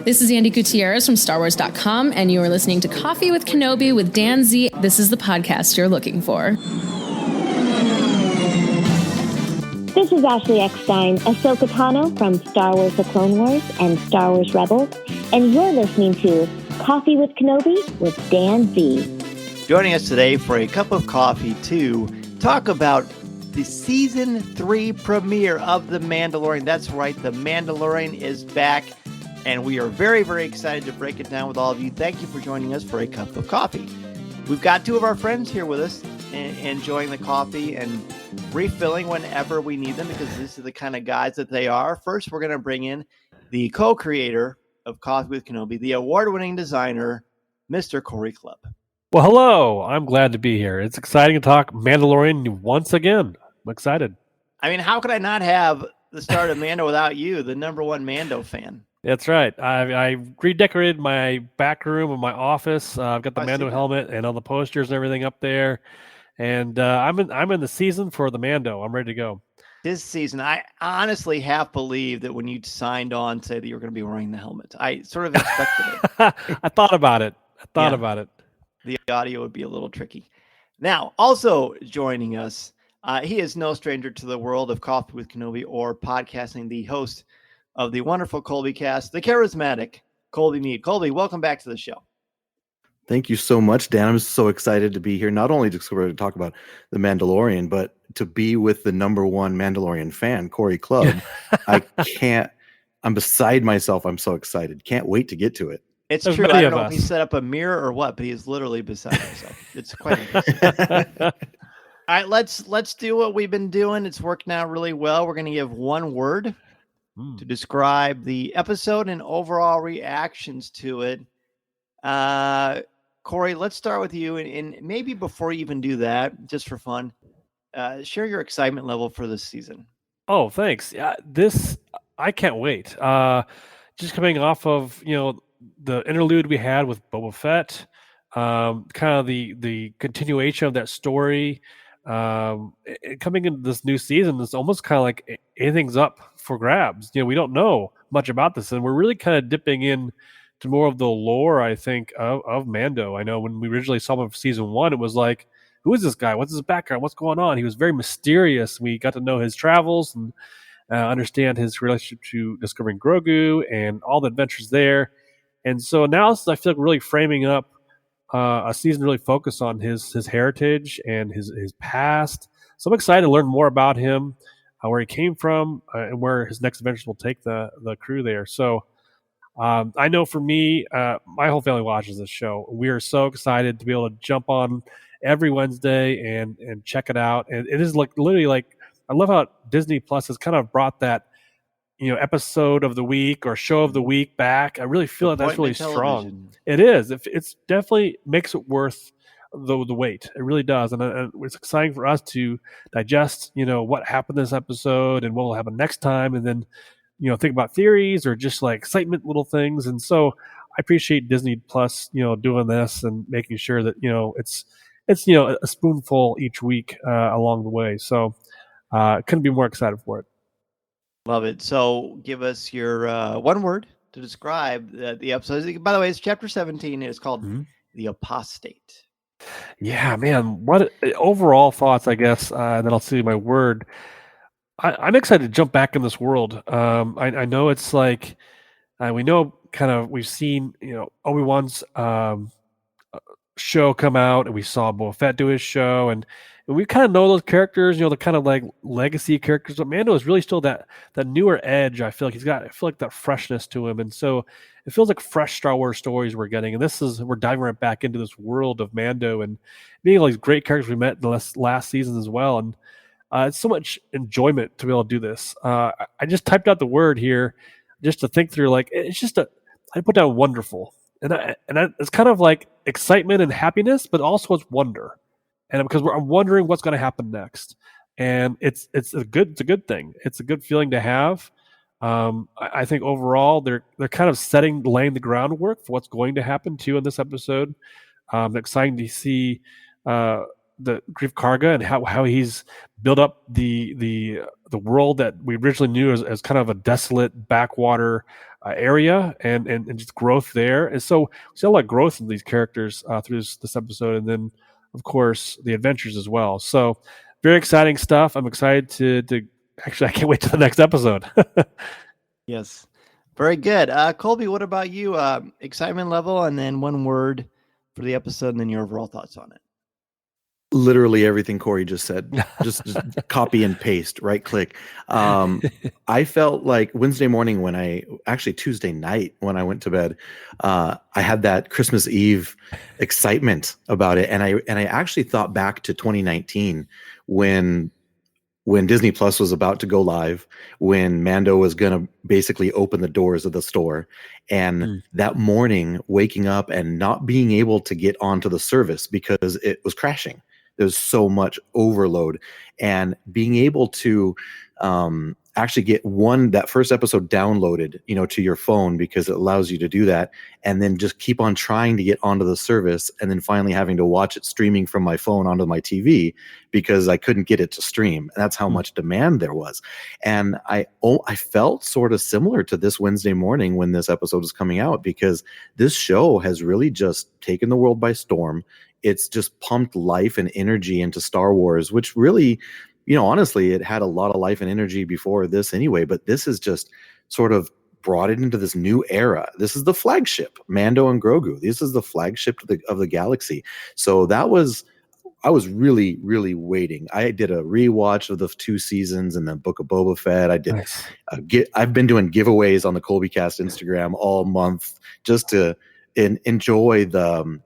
This is Andy Gutierrez from StarWars.com, and you are listening to Coffee with Kenobi with Dan Z. This is the podcast you're looking for. This is Ashley Eckstein, Ahsoka Tano from Star Wars The Clone Wars and Star Wars Rebels, and you're listening to Coffee with Kenobi with Dan Z. Joining us today for a cup of coffee to talk about the Season 3 premiere of The Mandalorian. That's right, The Mandalorian is back, and we are very, very excited to break it down with all of you. Thank you for joining us for a cup of coffee. We've got two of our friends here with us, enjoying the coffee and refilling whenever we need them, because this is the kind of guys that they are. First, we're going to bring in the co-creator of Coffee with Kenobi, the award-winning designer, Mr. Cory Clubb. Well, hello. I'm glad to be here. It's exciting to talk Mandalorian once again. I'm excited. I mean, how could I not have the start of Mando without you, the number one Mando fan? That's right. I redecorated my back room of my office. I've got the Mando helmet and all the posters and everything up there. And I'm in the season for the Mando. I'm ready to go. This season, I honestly half believed that when you signed on, say that you were going to be wearing the helmet. I sort of expected it. I thought about it. About it. The audio would be a little tricky. Now, also joining us, he is no stranger to the world of Coffee with Kenobi or podcasting, the host of the wonderful Colby Cast, the charismatic Colby Mead. Colby, welcome back to the show. Thank you so much, Dan. I'm so excited to be here, not only to talk about The Mandalorian, but to be with the number one Mandalorian fan, Cory Clubb. I'm beside myself. I'm so excited. Can't wait to get to it. It's true. I don't know if he set up a mirror or what, but he is literally beside himself. It's quite impressive. All right, let's do what we've been doing. It's working out really well. We're going to give one word to describe the episode and overall reactions to it. Cory, let's start with you. And maybe before you even do that, just for fun, share your excitement level for this season. Oh, thanks. I can't wait. Just coming off of, the interlude we had with Boba Fett, kind of the continuation of that story. Coming into this new season, it's almost kind of like anything's up for grabs. We don't know much about this, and we're really kind of dipping in to more of the lore, I think, of Mando. I know when we originally saw him for season 1, it was like, who is this guy? What's his background? What's going on? He was very mysterious. We got to know his travels and understand his relationship to discovering Grogu and all the adventures there. And so now I feel like we're really framing up a season really focused on his heritage and his past. So I'm excited to learn more about him, where he came from, and where his next adventures will take the crew there. So I know for me, my whole family watches this show. We are so excited to be able to jump on every Wednesday and check it out. And it is literally I love how Disney Plus has kind of brought that episode of the week or show of the week back. I really feel like that's really strong. It is. It's definitely makes it worth the wait. It really does. And it's exciting for us to digest, what happened this episode and what will happen next time. And then, think about theories or just like excitement, little things. And so I appreciate Disney Plus, doing this and making sure that, it's a spoonful each week along the way. So couldn't be more excited for it. Love it. So give us your one word to describe the episode. By the way, it's chapter 17. It's called The Apostate. Yeah, man. What overall thoughts, I guess, and then I'll see my word. I'm excited to jump back in this world. I know it's like we know kind of we've seen, Obi-Wan's show come out, and we saw Boba Fett do his show, and we kind of know those characters, the kind of like legacy characters. But Mando is really still that newer edge. I feel like I feel like that freshness to him, and so it feels like fresh Star Wars stories we're getting. And we're diving right back into this world of Mando and being all these great characters we met in the last season as well. And it's so much enjoyment to be able to do this. I just typed out the word here just to think through. Like it's just I put down wonderful, and it's kind of like excitement and happiness, but also it's wonder. And because I'm wondering what's going to happen next, and it's a good thing. It's a good feeling to have. I think overall they're kind of laying the groundwork for what's going to happen too in this episode. Exciting to see the Grief Karga and how he's built up the world that we originally knew as kind of a desolate backwater area, and just growth there. And so we see a lot of growth in these characters through this episode, and then of course the adventures as well. So very exciting stuff. I'm excited to actually, I can't wait to the next episode. Yes. Very good. Colby, what about you? Excitement level, and then one word for the episode, and then your overall thoughts on it. Literally everything Cory just said, just copy and paste, right click. I felt like Wednesday morning Tuesday night when I went to bed, I had that Christmas Eve excitement about it. And I actually thought back to 2019 when Disney Plus was about to go live, when Mando was going to basically open the doors of the store. And that morning, waking up and not being able to get onto the service because it was crashing. There's so much overload, and being able to actually get that first episode downloaded, to your phone, because it allows you to do that, and then just keep on trying to get onto the service, and then finally having to watch it streaming from my phone onto my TV because I couldn't get it to stream. And that's how much demand there was. And I felt sort of similar to this Wednesday morning when this episode was coming out, because this show has really just taken the world by storm. It's just pumped life and energy into Star Wars, which really, honestly, it had a lot of life and energy before this anyway, but this has just sort of brought it into this new era. This is the flagship, Mando and Grogu. This is the flagship of the galaxy. So I was really, really waiting. I did a rewatch of the 2 seasons and the Book of Boba Fett. I did. Nice. I've been doing giveaways on the Colby Cast Instagram all month just to enjoy the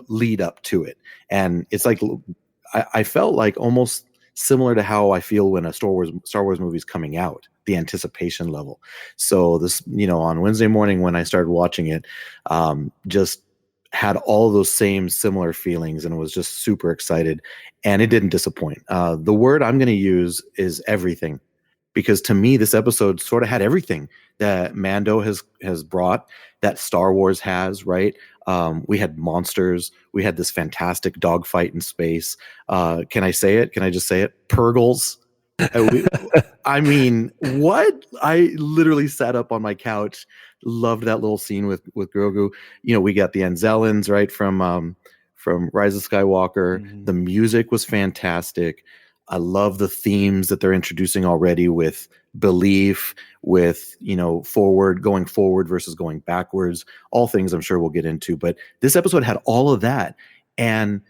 lead up to it. And it's like, I felt like almost similar to how I feel when a Star Wars movie is coming out, the anticipation level. So this, on Wednesday morning when I started watching it, just had all those same similar feelings and was just super excited, and it didn't disappoint. The word I'm going to use is everything, because to me, this episode sort of had everything that Mando has brought, that Star Wars has, right? We had monsters. We had this fantastic dogfight in space. Can I say it? Can I just say it? Purgles. I mean, what? I literally sat up on my couch, loved that little scene with Grogu. We got the Anzellans, right, from Rise of Skywalker. Mm-hmm. The music was fantastic. I love the themes that they're introducing already with belief, with, going forward versus going backwards, all things I'm sure we'll get into. But this episode had all of that. And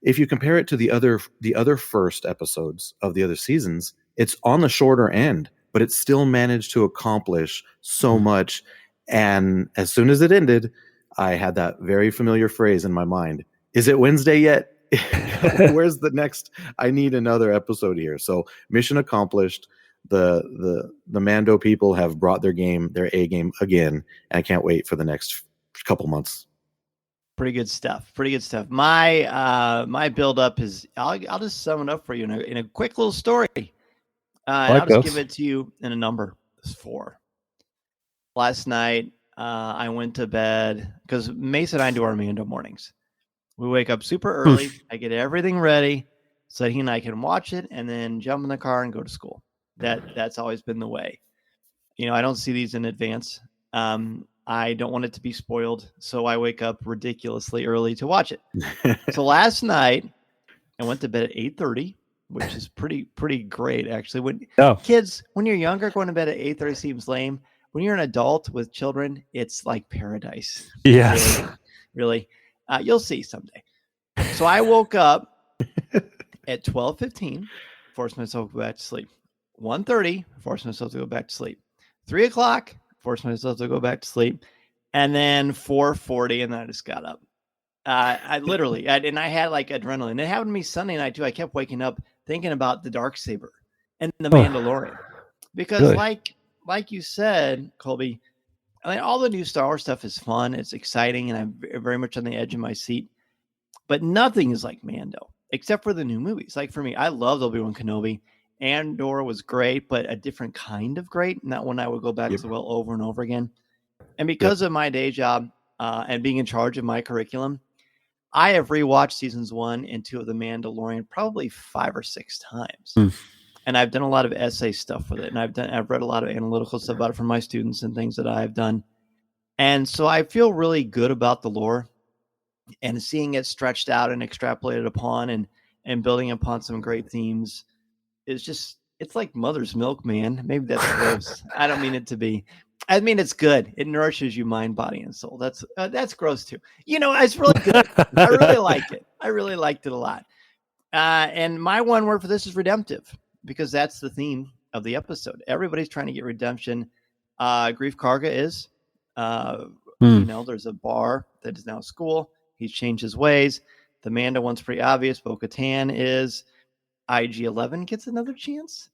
if you compare it to the other first episodes of the other seasons, it's on the shorter end, but it still managed to accomplish so much. And as soon as it ended, I had that very familiar phrase in my mind. Is it Wednesday yet? Where's the next? I need another episode here. So mission accomplished. The Mando people have brought their A game again, and I can't wait for the next couple months. Pretty good stuff. My build up is, I'll just sum it up for you in a quick little story. I'll just give it to you in a number. It's 4. Last night, I went to bed because Mason and I do our Mando mornings. We wake up super early. I get everything ready so that he and I can watch it and then jump in the car and go to school. That's always been the way. I don't see these in advance. I don't want it to be spoiled, so I wake up ridiculously early to watch it. So last night, I went to bed at 8:30, which is pretty great, actually. Kids, when you're younger, going to bed at 8:30 seems lame. When you're an adult with children, it's like paradise. Yes. Really. You'll see someday. So I woke up at 12:15, forced myself to go back to sleep. 1:30, forced myself to go back to sleep. 3 o'clock, forced myself to go back to sleep. And then 4:40, and then I just got up. I had like adrenaline. It happened to me Sunday night too. I kept waking up thinking about the Darksaber and the Mandalorian. Because really? like you said, Colby, all the new Star Wars stuff is fun. It's exciting, and I'm very much on the edge of my seat. But nothing is like Mando, except for the new movies. Like for me, I loved Obi-Wan Kenobi. Andor was great, but a different kind of great. Not one I would go back to over and over again. And because of my day job and being in charge of my curriculum, I have rewatched seasons 1 and 2 of The Mandalorian probably 5 or 6 times. And I've done a lot of essay stuff with it. And I've read a lot of analytical stuff about it from my students and things that I've done. And so I feel really good about the lore and seeing it stretched out and extrapolated upon and building upon some great themes is just, it's like mother's milk, man. Maybe that's gross. I don't mean it to be. I mean, it's good. It nourishes you mind, body, and soul. That's gross too. It's really good. I really like it. I really liked it a lot. And my one word for this is redemptive, because that's the theme of the episode. Everybody's trying to get redemption. Grief Karga is. There's a bar that is now a school. He's changed his ways. The Mando one's pretty obvious. Bo-Katan is. IG-11 gets another chance.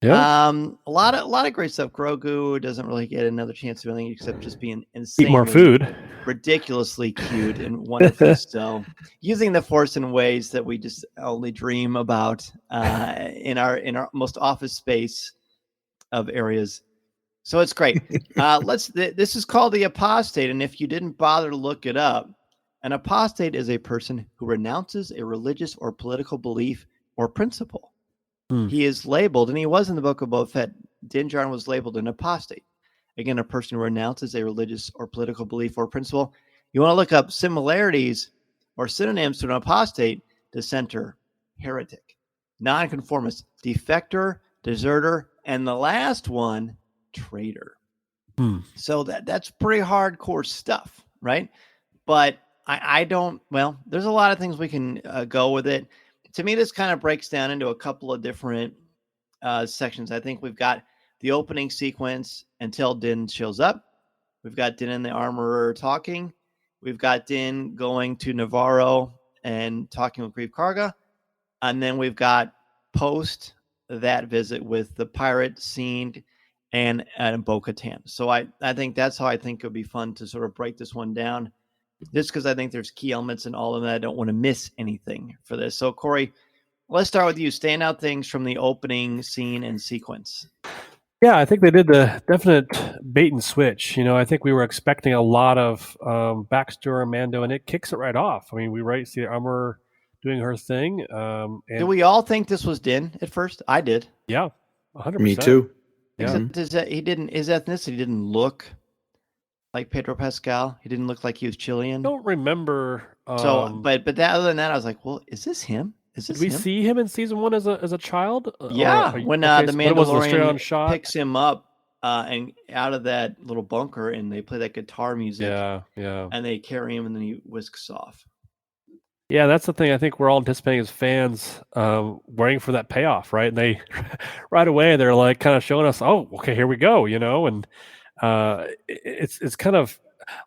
Yeah. A lot of great stuff. Grogu doesn't really get another chance to anything except just being insane. Eat more food. Ridiculously cute and wonderfully so. Using the Force in ways that we just only dream about in our most office space of areas. So it's great. This is called the Apostate, and if you didn't bother to look it up, an apostate is a person who renounces a religious or political belief or principle. He is labeled, and he was in the book of Boba Fett. Din Djarin was labeled an apostate. Again, a person who renounces a religious or political belief or principle. You want to look up similarities or synonyms to an apostate: dissenter, heretic, nonconformist, defector, deserter, and the last one, traitor. So that's pretty hardcore stuff, right? But I don't, there's a lot of things we can go with it. To me, this kind of breaks down into a couple of different sections. I think we've got the opening sequence until Din shows up. We've got Din and the armorer talking. We've got Din going to Navarro and talking with Grief Karga. And then we've got post that visit with the pirate scene and Bo-Katan. So I think that's how I think it would be fun to sort of break this one down. Just because I think there's key elements in all of that. I don't want to miss anything for this. So, Cory, let's start with you. Standout things from the opening scene and sequence. Yeah, I think they did the definite bait and switch. I think we were expecting a lot of backstory on Mando, and it kicks it right off. I mean, we see the armor doing her thing. And did we all think this was Din at first? I did. Yeah, 100%. Me too. Except his ethnicity didn't look like Pedro Pascal. He didn't look like he was Chilean. I don't remember. But other than that, I was like, well, is this him? Did we see him in season 1 as a child? Yeah, when the Mandalorian picks him up and out of that little bunker, and they play that guitar music. Yeah. And they carry him, and then he whisks off. Yeah, that's the thing. I think we're all anticipating as fans, waiting for that payoff, right? And they right away they're like kind of showing us, oh, okay, here we go, and it's kind of.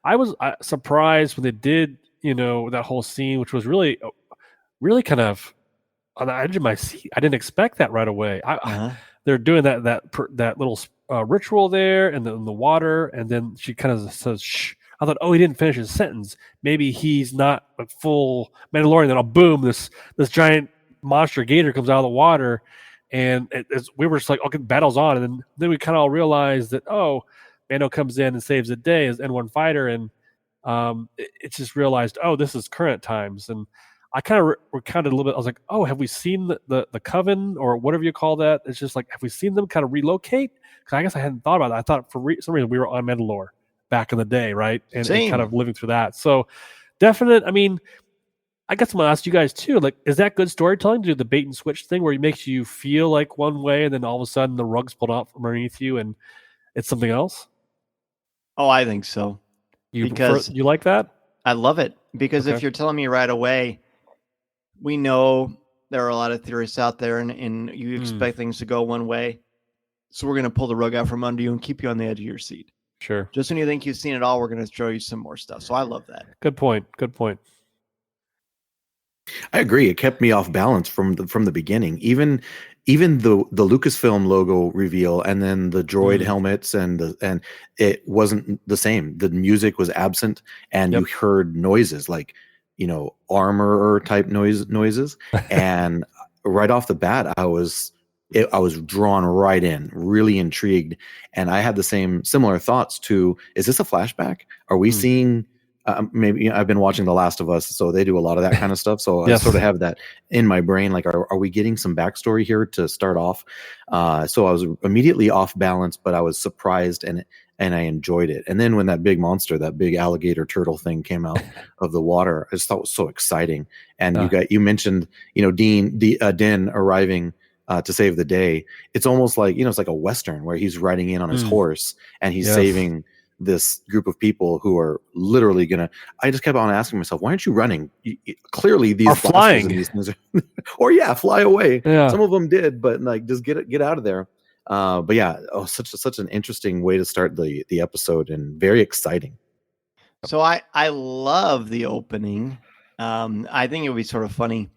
I was surprised when they did, that whole scene, which was really kind of on the edge of my seat. I didn't expect that right away. They're doing that little ritual there, and then the water, and then she kind of says, "Shh." I thought, oh, he didn't finish his sentence. Maybe he's not a full Mandalorian. Then, boom, this giant monster gator comes out of the water, and we were just like, okay, battle's on. And then we kind of all realized that, oh, Mando comes in and saves the day as N1 fighter, and it's just realized, oh, this is current times. And I kind of recounted a little bit. I was like, oh, have we seen the Coven or whatever you call that? It's just like, have we seen them kind of relocate? Because I guess I hadn't thought about that. I thought for some reason we were on Mandalore back in the day, right? And kind of living through that. So definite. I mean, I guess I'm gonna ask you guys too. Like, is that good storytelling to do the bait and switch thing where it makes you feel like one way, and then all of a sudden the rug's pulled out from underneath you and it's something else? Oh, I think so. You like that? I love it because if you're telling me right away, we know there are a lot of theorists out there, and you expect things to go one way, so we're gonna pull the rug out from under you and keep you on the edge of your seat. Sure. Just when you think you've seen it all, we're going to show you some more stuff. So I love that. Good point. I agree. It kept me off balance from the beginning. Even the Lucasfilm logo reveal, and then the droid helmets, and it wasn't the same. The music was absent, and you heard noises like, armor type noises. And right off the bat, I was drawn right in, really intrigued. And I had the similar thoughts to, is this a flashback? Are we seeing maybe I've been watching The Last of Us, so they do a lot of that kind of stuff. So Yes. I sort of have that in my brain. Like, are we getting some backstory here to start off? So I was immediately off balance, but I was surprised and I enjoyed it. And then when that big monster, that big alligator turtle thing came out of the water, I just thought it was so exciting. And you mentioned, Din arriving to save the day. It's almost like, it's like a Western where he's riding in on his horse and he's saving this group of people who are literally I just kept on asking myself, why aren't you running? Clearly these are flying. These things or fly away. Yeah. Some of them did, but like, just get out of there. But yeah, such an interesting way to start the episode and very exciting. So I love the opening. I think it would be sort of funny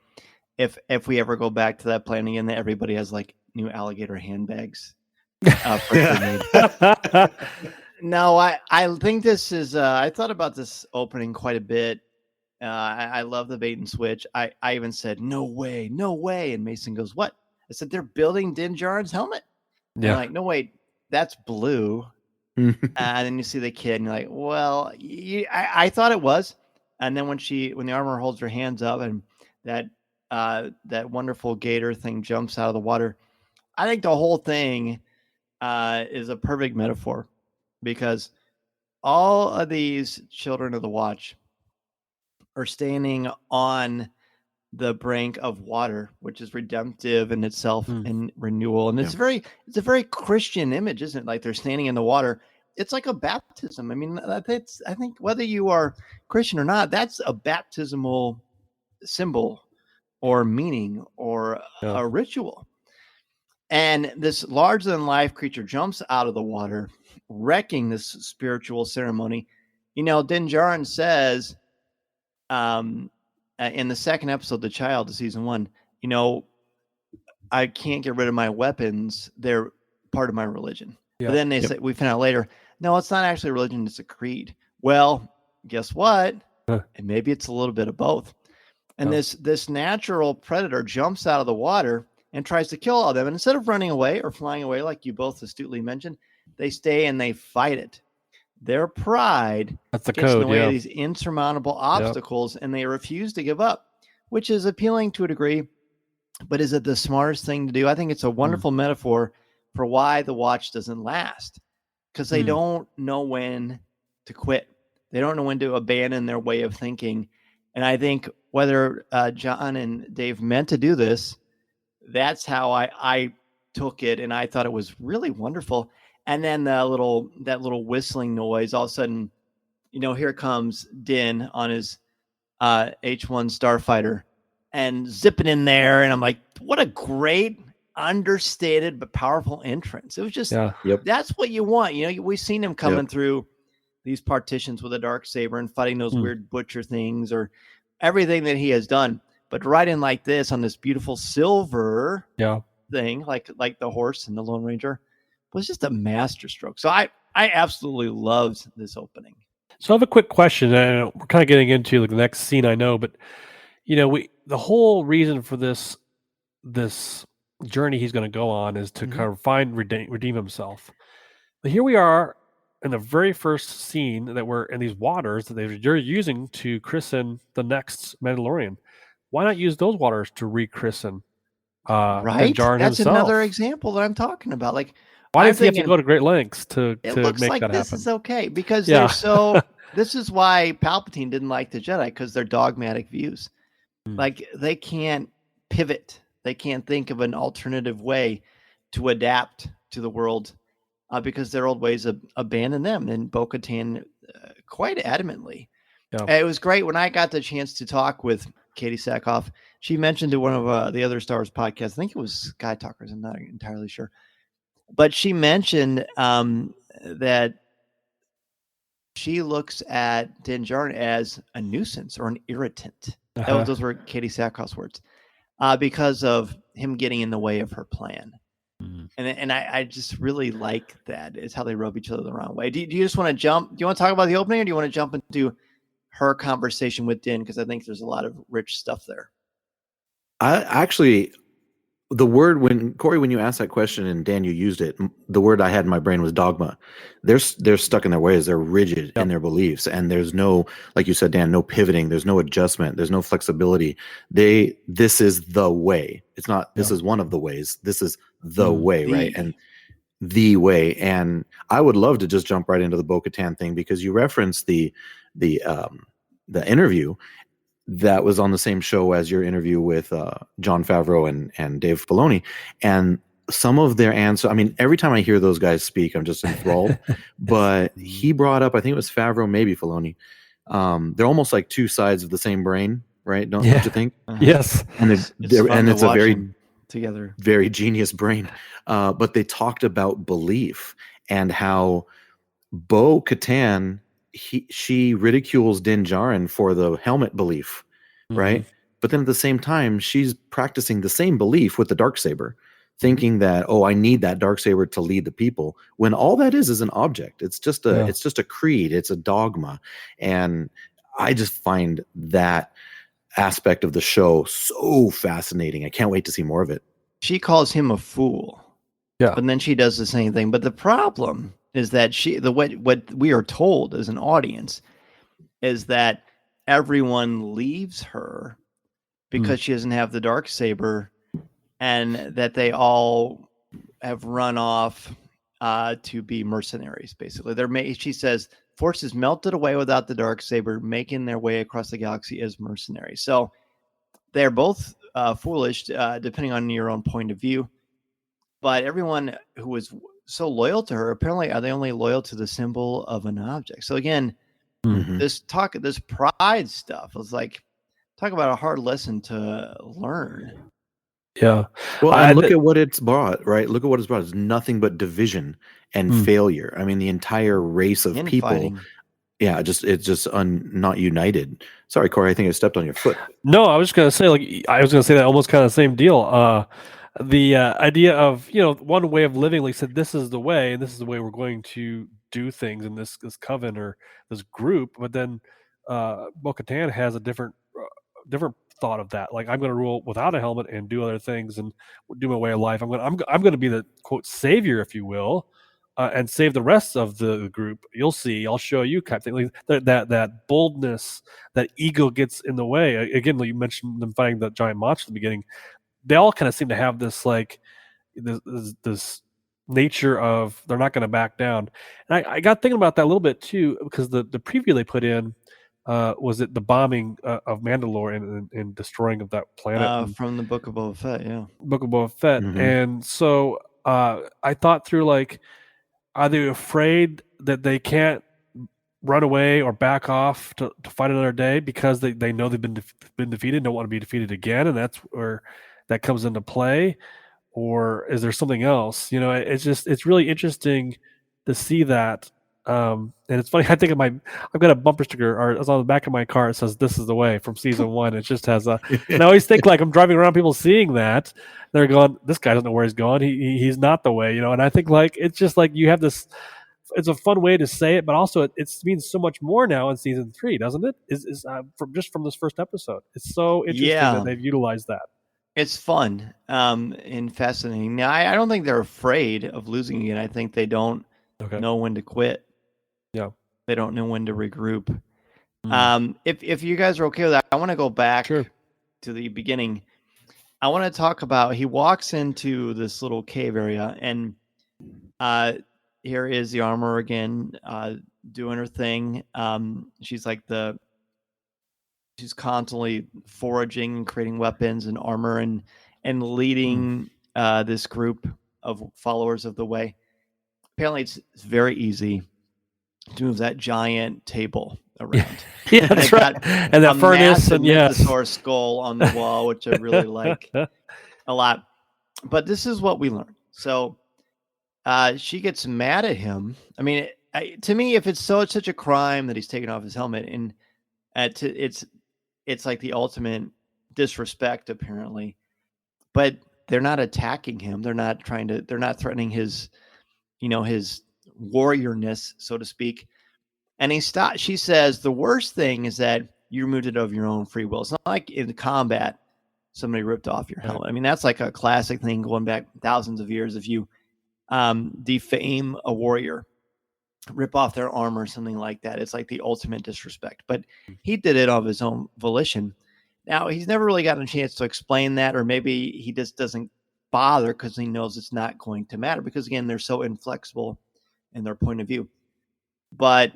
if we ever go back to that plan again, that everybody has like new alligator handbags. No, I think this is, I thought about this opening quite a bit. I love the bait and switch. I even said, no way. And Mason goes, what? I said, they're building Din Djarin's helmet. Yeah. I'm like, no, wait, that's blue. And then you see the kid and you're like, well, I thought it was. And then when the armor holds her hands up and that wonderful gator thing jumps out of the water, I think the whole thing is a perfect metaphor. Because all of these children of the Watch are standing on the brink of water, which is redemptive in itself and renewal. And it's a very Christian image, isn't it? Like they're standing in the water. It's like a baptism. I mean, I think whether you are Christian or not, that's a baptismal symbol or meaning or a ritual. And this larger than life creature jumps out of the water, wrecking this spiritual ceremony. Din Djarin says in the second episode, The Child of season 1, I can't get rid of my weapons. They're part of my religion. Yeah. But then they say, we found out later, no, it's not actually a religion. It's a creed. Well, guess what? And maybe it's a little bit of both. And this natural predator jumps out of the water and tries to kill all of them. And instead of running away or flying away, like you both astutely mentioned, they stay and they fight it. Their pride gets in the way of these insurmountable obstacles, and they refuse to give up, which is appealing to a degree. But is it the smartest thing to do? I think it's a wonderful metaphor for why the Watch doesn't last, because they don't know when to quit. They don't know when to abandon their way of thinking. And I think whether John and Dave meant to do this, that's how I took it, and I thought it was really wonderful. And then that little whistling noise, all of a sudden, here comes Din on his H-1 Starfighter and zipping in there, and I'm like, what a great, understated but powerful entrance. It was just that's what you want. We've seen him coming through these partitions with a Darksaber and fighting those weird butcher things or everything that he has done. But right in like this on this beautiful silver thing, like the horse and the Lone Ranger, was just a masterstroke. So I absolutely loved this opening. So I have a quick question, and we're kind of getting into the next scene, I know, but the whole reason for this journey he's going to go on is to kind of redeem himself. But here we are in the very first scene that we're in these waters that they're using to christen the next Mandalorian. Why not use those waters to rechristen right? Djarin That's himself? Another example that I'm talking about. Like, why does he have to go to great lengths to it make looks like that this happen? Is okay because they're so. This is why Palpatine didn't like the Jedi, because they're dogmatic views. Like they can't pivot. They can't think of an alternative way to adapt to the world because their old ways abandon them. And Bo-Katan quite adamantly. Yeah. It was great when I got the chance to talk with Katie Sackhoff. She mentioned to one of the other Star Wars podcasts, I think it was Sky Talkers, I'm not entirely sure. But she mentioned that she looks at Din Djarin as a nuisance or an irritant. Those were Katie Sackhoff's words. Because of him getting in the way of her plan. And I just really like that. It's how they rub each other the wrong way. Do you just want to jump? Do you want to talk about the opening, or do you want to jump into her conversation with Din? Because I think there's a lot of rich stuff there. the word when Cory, when you asked that question and Dan, you used it, the word I had in my brain was dogma. They're stuck in their ways. They're rigid in their beliefs, and there's no, like you said, Dan, no pivoting. There's no adjustment. There's no flexibility. This is the way. It's not. This is one of the ways. This is the way, right? And the way. And I would love to just jump right into the Bo-Katan thing, because you referenced the interview that was on the same show as your interview with Jon Favreau and Dave Filoni, and some of their answers. I mean, every time I hear those guys speak, I'm just enthralled. But he brought up, I think it was Favreau, maybe Filoni. They're almost like two sides of the same brain, right? Don't you think? Yes. And it's a very together, very genius brain. But they talked about belief and how Bo-Katan, she ridicules Din Djarin for the helmet belief, right? But then at the same time, she's practicing the same belief with the Darksaber, thinking that, oh, I need that Darksaber to lead the people, when all that is an object. It's just a creed. It's a dogma. And I just find that aspect of the show so fascinating. I can't wait to see more of it. She calls him a fool. Yeah. But then she does the same thing. But the problem is that what we are told as an audience is that everyone leaves her because she doesn't have the Darksaber, and that they all have run off to be mercenaries. Basically, she says forces melted away without the Darksaber, making their way across the galaxy as mercenaries. So they're both foolish, depending on your own point of view. But everyone who was so loyal to her, apparently are they only loyal to the symbol of an object. So again, this pride stuff was like, talk about a hard lesson to learn. Yeah. Well, and look at what it's brought, right? Look at what it's brought. It's nothing but division and failure. I mean, the entire race of people. Yeah, it's just not united. Sorry, Cory, I think I stepped on your foot. No, I was just gonna say, that almost kind of the same deal. The idea of, one way of living, like I said, this is the way, and this is the way we're going to do things in this coven or this group. But then Bo-Katan has a different thought of that. Like, I'm going to rule without a helmet and do other things and do my way of life. I'm going to be the quote savior, if you will, and save the rest of the group. You'll see. I'll show you, kind of thing. Like that boldness, that ego gets in the way. Again, like you mentioned them fighting the giant monster at the beginning. They all kind of seem to have this this nature of they're not going to back down. And I got thinking about that a little bit too, because the preview they put in was it the bombing of Mandalore and destroying of that planet from the Book of Boba Fett, Book of Boba Fett. And so I thought through, like, are they afraid that they can't run away or back off to fight another day because they know they've been defeated, don't want to be defeated again, and that's where that comes into play? Or is there something else? It's really interesting to see that. And it's funny, I've got a bumper sticker, or it's on the back of my car. It says, "This is the way," from season 1. It just has and I always think, like, I'm driving around, people seeing that, they're going, this guy doesn't know where he's going. He's not the way, and I think, like, it's just like you have this, it's a fun way to say it, but also it means so much more now in season 3, doesn't it? Is from this first episode. It's so interesting that they've utilized that. It's fun and fascinating. Now, I don't think they're afraid of losing again. I think they don't know when to quit. Yeah. They don't know when to regroup. If you guys are okay with that, I want to go back to the beginning. I want to talk about, he walks into this little cave area, and here is the armor again, doing her thing. She's constantly foraging and creating weapons and armor and leading this group of followers of the way. Apparently it's very easy to move that giant table around. Yeah, that's right. And that furnace, and mythosaur skull on the wall, which I really like a lot. But this is what we learned. So she gets mad at him. I mean, to me, if it's such a crime that he's taken off his helmet, and it's like the ultimate disrespect, apparently. But they're not attacking him. They're not threatening his, his warriorness, so to speak. And she says, the worst thing is that you removed it of your own free will. It's not like in combat somebody ripped off your helmet. I mean, that's like a classic thing going back thousands of years. If you defame a warrior, rip off their armor or something like that, it's like the ultimate disrespect. But he did it of his own volition. Now, he's never really gotten a chance to explain that, or maybe he just doesn't bother because he knows it's not going to matter, because again, they're so inflexible in their point of view. But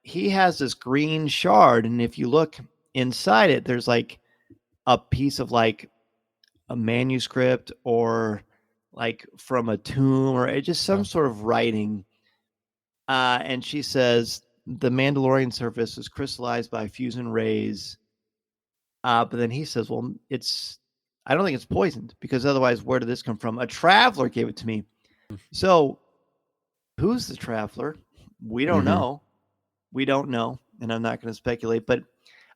he has this green shard, and if you look inside it, there's like a piece of like a manuscript or like from a tomb or just some sort of writing. And she says the Mandalorian surface is crystallized by fusion rays. But then he says, well, I don't think it's poisoned, because otherwise, where did this come from? A traveler gave it to me. So who's the traveler? We don't know. We don't know. And I'm not going to speculate, but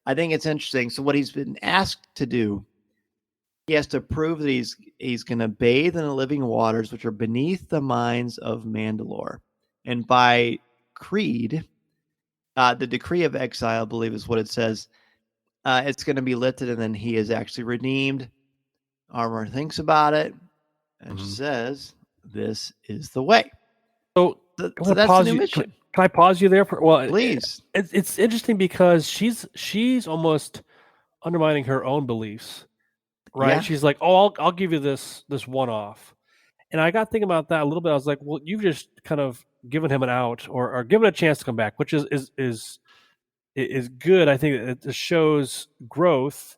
I think it's interesting. So what he's been asked to do, he has to prove that he's going to bathe in the living waters, which are beneath the mines of Mandalore. And by creed, the decree of exile, I believe is what it says, it's going to be lifted, and then he is actually redeemed. Armor thinks about it and says, "This is the way." So that's the new mission. Can I pause you there? Please. It's interesting because she's almost undermining her own beliefs, right? Yeah. She's like, "Oh, I'll give you this one-off," and I got thinking about that a little bit. I was like, "Well, you've just kind of given him an out, or given a chance to come back, which is good. I think it shows growth."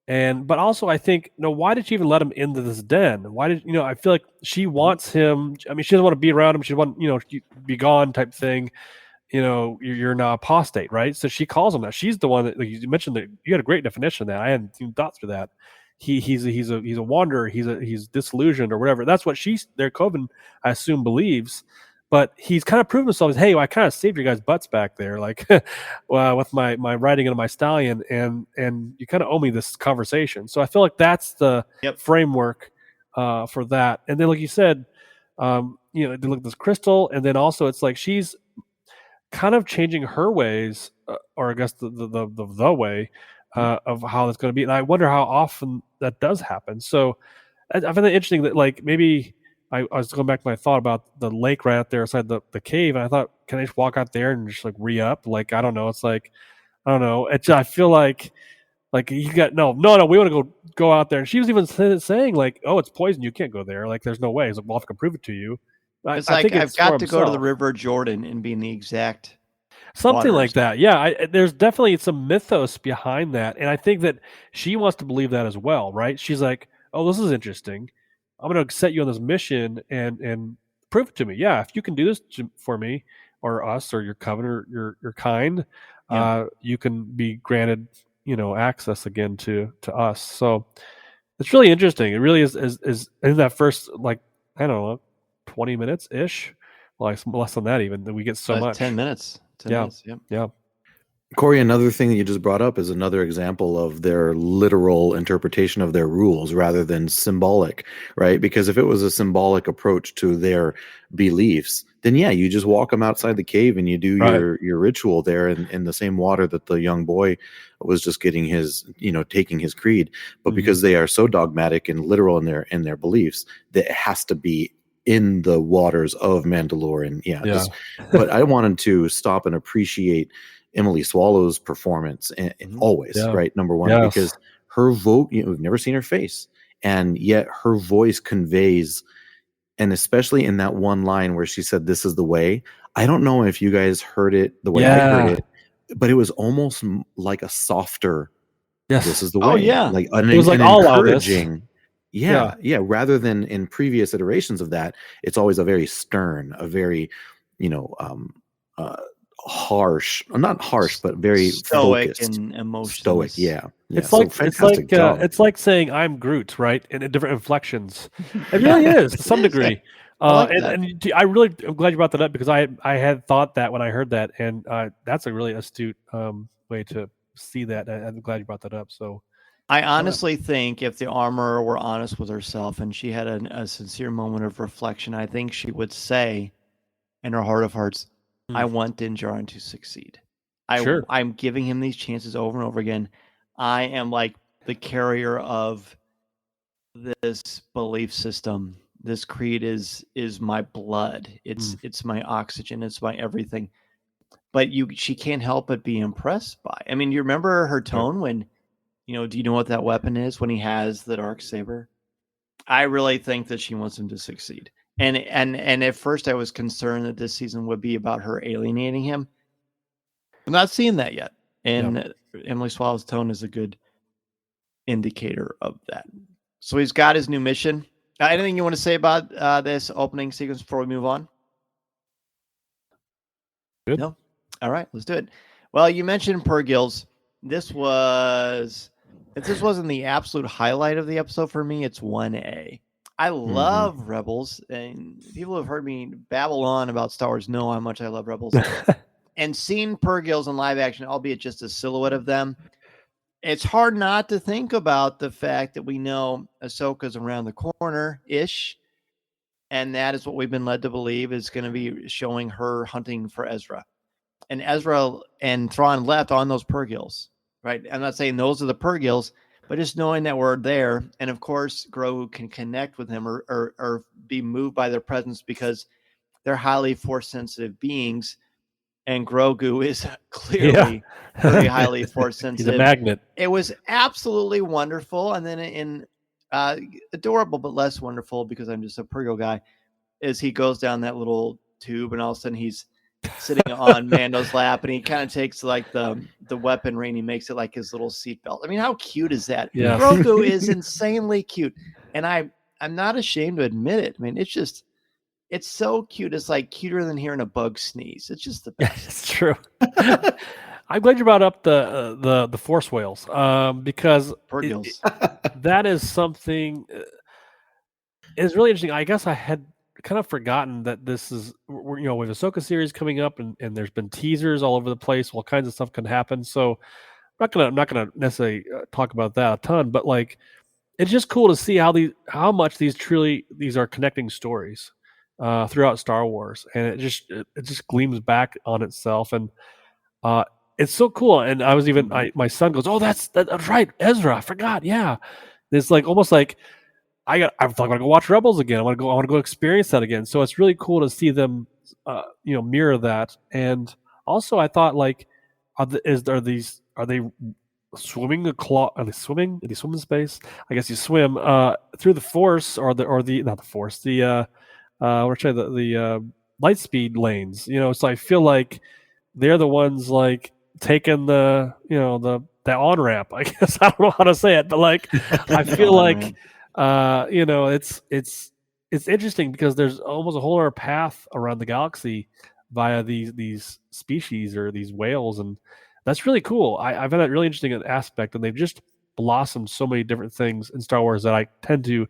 But also I think, why did she even let him into this den? Why did, I feel like she wants him. I mean, she doesn't want to be around him. She wants, be gone type thing. You're now apostate, right? So she calls him that. She's the one that, like you mentioned, that you had a great definition of that. I hadn't even thought through that. He's a wanderer. He's disillusioned or whatever. That's what their Coven, I assume, believes. But he's kind of proven himself as, hey, I kind of saved your guys' butts back there, like with my riding into my stallion, and you kind of owe me this conversation. So I feel like that's the framework for that. And then, like you said, they look at this crystal, and then also it's like she's kind of changing her ways, or I guess the way of how that's going to be. And I wonder how often that does happen. So I find it interesting that, like, maybe I was going back to my thought about the lake right out there outside the cave, and I thought, can I just walk out there and just like re-up? Like, I don't know. It's like, I don't know. I feel like you got no. We want to go out there. And she was even saying like, oh, it's poison. You can't go there. Like, there's no way. It's like, well, I can prove it to you. It's like, I've got to go to the River Jordan and be in the exact something like that. Yeah, there's definitely some mythos behind that, and I think that she wants to believe that as well, right? She's like, oh, this is interesting. I'm going to set you on this mission and prove it to me. Yeah, if you can do this for me or us or your covenant or your kind, you can be granted, access again to us. So it's really interesting. It really is in that first, like, I don't know, 20 minutes ish. Well, less than that even. That we get so much. 10 minutes. 10 minutes. Yeah. Cory, another thing that you just brought up is another example of their literal interpretation of their rules rather than symbolic, right? Because if it was a symbolic approach to their beliefs, then you just walk them outside the cave and you do your ritual there in the same water that the young boy was just getting his, taking his creed. But because they are so dogmatic and literal in their beliefs, that it has to be in the waters of Mandalorian. But I wanted to stop and appreciate Emily Swallow's performance always, right? Number one, because her vote, we've never seen her face, and yet her voice conveys, and especially in that one line where she said, "This is the way." I don't know if you guys heard it the way I heard it, but it was almost like a softer, "This is the way." Oh yeah. Like it was like all encouraging. Yeah. Rather than in previous iterations of that, it's always a very stern, a very, harsh, not harsh, but very stoic focused and emotional. Stoic, yeah. It's like saying I'm Groot, right? In different inflections. It really is to some degree. And I'm glad you brought that up, because I had thought that when I heard that, and that's a really astute way to see that. I'm glad you brought that up. So I honestly think if the armorer were honest with herself and she had a sincere moment of reflection, I think she would say in her heart of hearts, I want Din Djarin to succeed. I'm giving him these chances over and over again. I am like the carrier of this belief system. This creed is my blood. It's my oxygen. It's my everything. But she can't help but be impressed by. I mean, you remember her tone when, do you know what that weapon is when he has the Darksaber? I really think that she wants him to succeed. And at first I was concerned that this season would be about her alienating him. I'm not seeing that yet. And Emily Swallow's tone is a good indicator of that. So he's got his new mission. Anything you want to say about this opening sequence before we move on? Good. No? All right, let's do it. Well, you mentioned Purgils. If this wasn't the absolute highlight of the episode for me, it's 1A. I love Rebels, and people who have heard me babble on about Star Wars know how much I love Rebels. And seeing Purgils in live action, albeit just a silhouette of them, it's hard not to think about the fact that we know Ahsoka's around the corner-ish, and that is what we've been led to believe is going to be showing her hunting for Ezra. And Ezra and Thrawn left on those Purgils, right? I'm not saying those are the Purgils, but just knowing that we're there, and of course, Grogu can connect with him or be moved by their presence because they're highly force-sensitive beings, and Grogu is clearly very highly force-sensitive. He's a magnet. It was absolutely wonderful, and then adorable, but less wonderful because I'm just a Purgo guy, is he goes down that little tube, and all of a sudden he's sitting on Mando's lap, and he kind of takes like the weaponry and he makes it like his little seatbelt. I mean, how cute is that? Yeah. Grogu is insanely cute, and I'm not ashamed to admit it. I mean, it's so cute. It's like cuter than hearing a bug sneeze. It's just the best. It's true. I'm glad you brought up the force whales because that is something is really interesting. I guess I had kind of forgotten that this is, we have Ahsoka series coming up, and there's been teasers all over the place. All kinds of stuff can happen. So I'm not gonna necessarily talk about that a ton, but like it's just cool to see how much these are connecting stories throughout Star Wars, and it just gleams back on itself, and it's so cool. And I was even my son goes, "Oh, that's right, Ezra. I forgot." Yeah, it's like almost like I'm going to go watch Rebels again. I want to go experience that again. So it's really cool to see them, mirror that. And also, I thought like, are they swimming Are they swimming? Do they swim in space? I guess you swim through the Force or not the Force, the light speed lanes. So I feel like they're the ones like taking the on ramp. I guess I don't know how to say it, but like I feel like. It's interesting because there's almost a whole other path around the galaxy via these species or these whales, and that's really cool. I find that really interesting aspect, and they've just blossomed so many different things in Star Wars that I tend to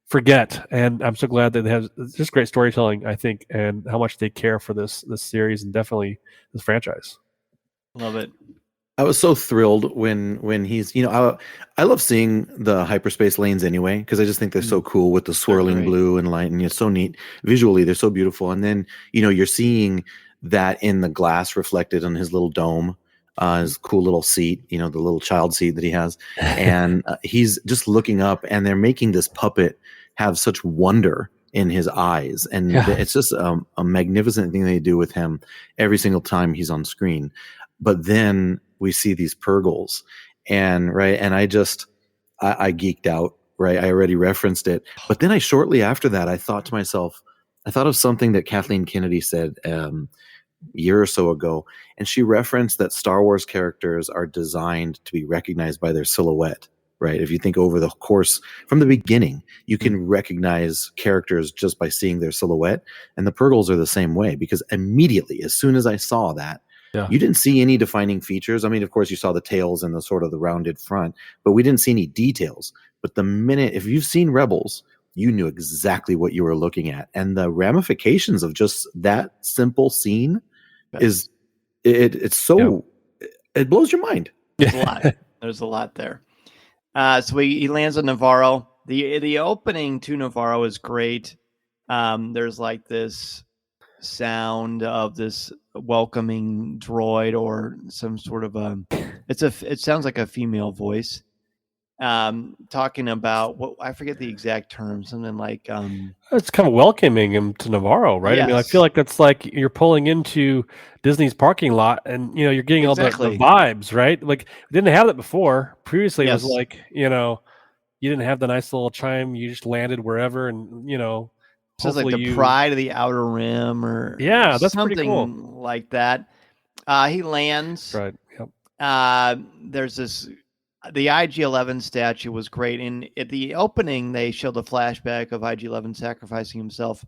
forget, and I'm so glad that they have just great storytelling, I think, and how much they care for this series and definitely this franchise. Love it. I was so thrilled when he's, I love seeing the hyperspace lanes anyway, because I just think they're so cool with the swirling blue and light, and it's so neat. Visually, they're so beautiful. And then, you're seeing that in the glass reflected on his little dome, his cool little seat, the little child seat that he has. And he's just looking up, and they're making this puppet have such wonder in his eyes. And it's just a magnificent thing they do with him every single time he's on screen. But then we see these Purgils, and I geeked out, right? I already referenced it, but then shortly after that, I thought to myself, I thought of something that Kathleen Kennedy said a year or so ago, and she referenced that Star Wars characters are designed to be recognized by their silhouette, right? If you think over the course from the beginning, you can recognize characters just by seeing their silhouette, and the Purgils are the same way, because immediately, as soon as I saw that, you didn't see any defining features. I mean, of course, you saw the tails and the sort of the rounded front, but we didn't see any details. But the minute, if you've seen Rebels, you knew exactly what you were looking at. And the ramifications of just that simple scene is, it's so, it blows your mind. There's a lot. There's a lot there. So he lands on Navarro. The opening to Navarro is great. There's like this sound of this welcoming droid or some sort of it sounds like a female voice, talking about what I forget the exact term, something like It's kind of welcoming him to Navarro, right? I mean, I feel yes, like it's like you're pulling into Disney's parking lot, and you're getting all the exactly. vibes, right? Like we didn't have that before. Previously, it was Yes. like you didn't have the nice little chime. You just landed wherever, and So it's like hopefully the you. pride of the Outer Rim or Yeah, that's pretty cool. something like that. He lands. Right. Yep. There's the IG-11 statue was great. And at the opening, they showed the flashback of IG-11 sacrificing himself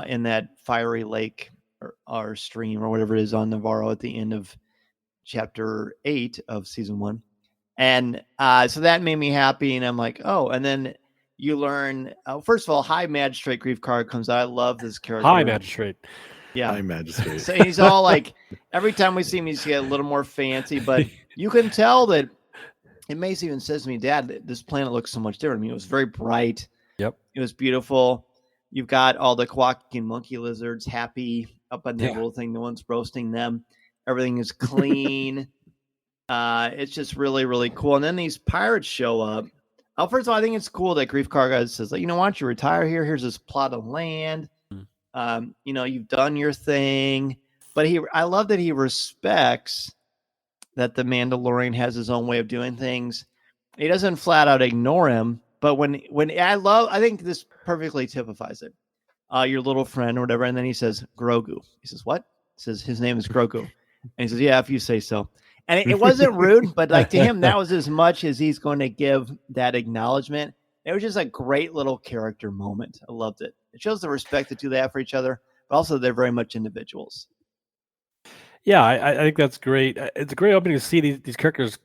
in that fiery lake or stream or whatever it is on Navarro at the end of chapter 8 of season 1. And so that made me happy. And I'm like, oh, and then you learn, first of all, High Magistrate Grief Card comes out. I love this character. High Magistrate. Yeah. High Magistrate. So he's all like, every time we see him, he's get a little more fancy, but you can tell that Mace even says to me, Dad, this planet looks so much different. I mean, it was very bright. Yep. It was beautiful. You've got all the quacking monkey lizards happy up on that little thing. No one's roasting them. Everything is clean. It's just really, really cool. And then these pirates show up. First of all, I think it's cool that Grief Karga says, like, why don't you retire here? Here's this plot of land. You've done your thing. But I love that he respects that the Mandalorian has his own way of doing things. He doesn't flat out ignore him. But when I think this perfectly typifies it. Your little friend or whatever. And then he says, Grogu. He says, what? He says, his name is Grogu. And he says, yeah, if you say so. And it wasn't rude, but like to him, that was as much as he's going to give that acknowledgement. It was just a great little character moment. I loved it. It shows the respect the two they have for each other, but also they're very much individuals. Yeah, I think that's great. It's a great opening to see these characters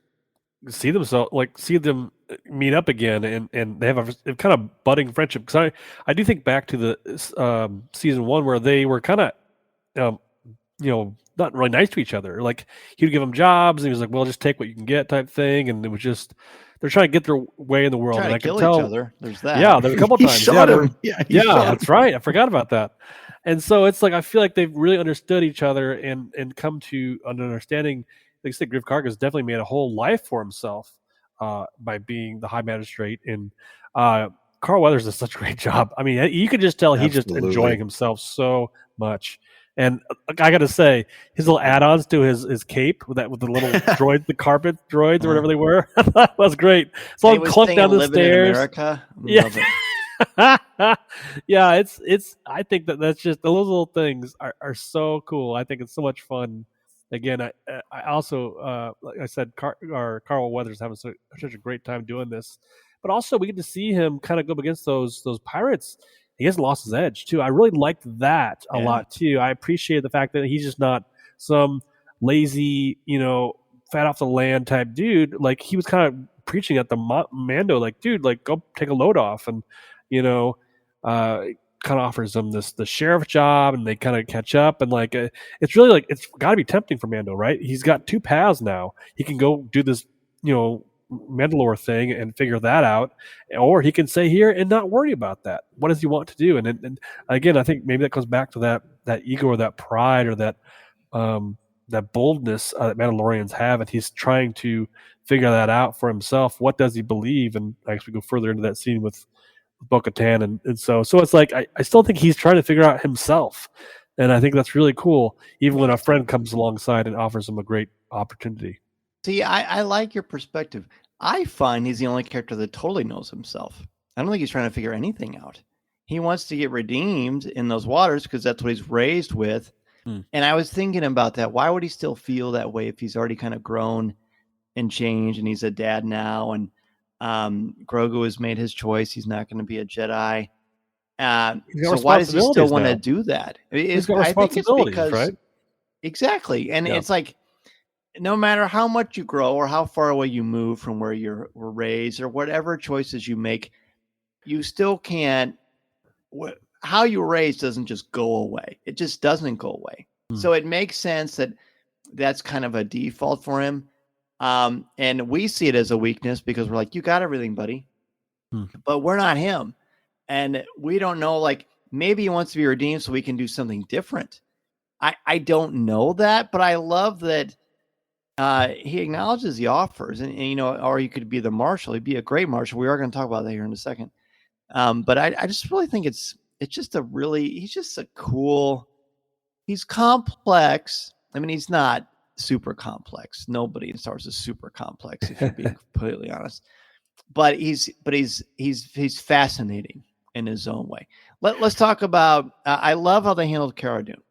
see them meet up again, and they have a kind of budding friendship. Because I do think back to the season 1 where they were kind of not really nice to each other. Like he would give them jobs, and he was like, "Well, just take what you can get," type thing. And it was just they're trying to get their way in the world. Trying and to I kill can tell each other. There's that. Yeah, there a couple He times. shot him. Yeah, that's right. I forgot about that. And so it's like I feel like they've really understood each other and come to an understanding. Like I said, Griff Karga has definitely made a whole life for himself by being the High Magistrate. And Carl Weathers does such a great job. I mean, you could just tell he's just enjoying himself so much. And I got to say, his little add-ons to his cape with the little droids, the carpet droids or whatever they were, that was great. So I'm clumped down the stairs. In America. Love it. Yeah, it's. I think that's just those little things are so cool. I think it's so much fun. Again, I also like I said, Carl Weathers having such a great time doing this, but also we get to see him kind of go up against those pirates. He hasn't lost his edge too. I really liked that a lot too. I appreciate the fact that he's just not some lazy, fat off the land type dude. Like he was kind of preaching at the Mando, like, dude, like go take a load off, and kind of offers him the sheriff job, and they kind of catch up, and like it's really like it's got to be tempting for Mando, right? He's got 2 paths now. He can go do this, Mandalore thing and figure that out, or he can stay here and not worry about that. What does he want to do? And again, I think maybe that comes back to that ego or that pride or that boldness that Mandalorians have, and he's trying to figure that out for himself. What does he believe? And I guess we go further into that scene with Bo-Katan, and so it's like I still think he's trying to figure out himself, and I think that's really cool. Even when a friend comes alongside and offers him a great opportunity. See, I like your perspective. I find he's the only character that totally knows himself. I don't think he's trying to figure anything out. He wants to get redeemed in those waters because that's what he's raised with. And I was thinking about that. Why would he still feel that way if he's already kind of grown and changed and he's a dad now? And Grogu has made his choice. He's not going to be a Jedi. So why does he still want to do that? He's got responsibilities, right? Exactly. And it's like, no matter how much you grow or how far away you move from where you were raised or whatever choices you make, you still can't. How you were raised doesn't just go away. It just doesn't go away. So it makes sense that that's kind of a default for him. And we see it as a weakness because we're like, you got everything, buddy. But we're not him. And we don't know, like, maybe he wants to be redeemed so we can do something different. I don't know that, but I love that he acknowledges the offers, and or he could be the marshal. He'd be a great marshal. We are going to talk about that here in a second. But I just really think it's just he's just a cool. He's complex. I mean, he's not super complex. Nobody in Star Wars is super complex, if you're being completely honest. But he's fascinating in his own way. Let's talk about. I love how they handled Cara Dune.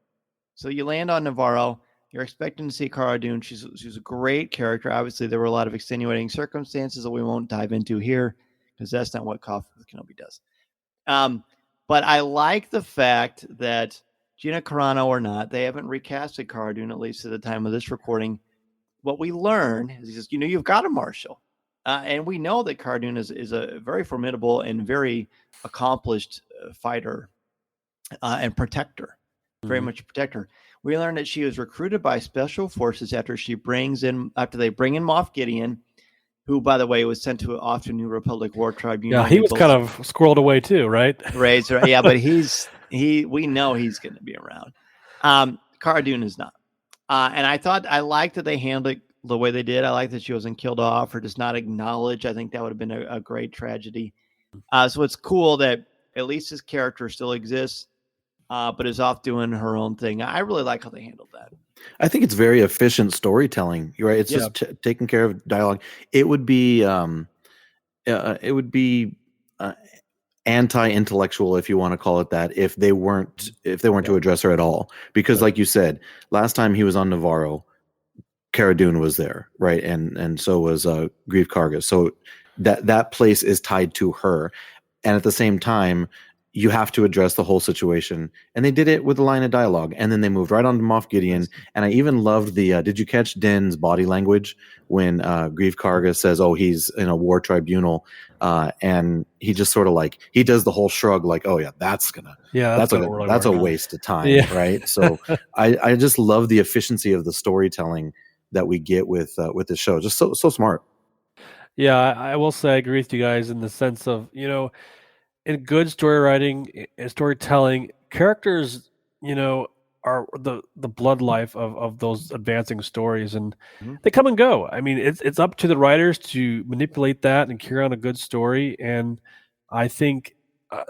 So you land on Navarro. You're expecting to see Cara Dune. She's a great character. Obviously, there were a lot of extenuating circumstances that we won't dive into here because that's not what Coffee with Kenobi does. But I like the fact that Gina Carano or not, they haven't recasted Cara Dune, at least at the time of this recording. What we learn is he says, you've got a marshal. And we know that Cara Dune is a very formidable and very accomplished fighter and protector, very much a protector. We learned that she was recruited by special forces after they bring in Moff Gideon, who, by the way, was sent off to New Republic War Tribe. Yeah, he was kind of squirreled away too, right? Right. Yeah, but we know he's going to be around. Cara Dune is not. And I liked that they handled it the way they did. I like that she wasn't killed off or just not acknowledged. I think that would have been a great tragedy. So it's cool that at least his character still exists, but is off doing her own thing. I really like how they handled that. I think it's very efficient storytelling. You're right. It's just taking care of dialogue. It would be anti-intellectual, if you want to call it that, if they weren't to address her at all. Because, like you said, last time he was on Navarro, Cara Dune was there, right? And so was Greef Karga. So that place is tied to her, and at the same time, you have to address the whole situation. And they did it with a line of dialogue, and then they moved right on to Moff Gideon. And I even loved the. Did you catch Din's body language when Greef Karga says, "Oh, he's in a war tribunal," and he just sort of like he does the whole shrug, like, "Oh yeah, that's a waste of time," right? So I just love the efficiency of the storytelling that we get with the show. Just so smart. Yeah, I will say I agree with you guys in the sense of, in good story writing and storytelling, characters, are the blood life of those advancing stories, and they come and go. I mean, it's up to the writers to manipulate that and carry on a good story. And I think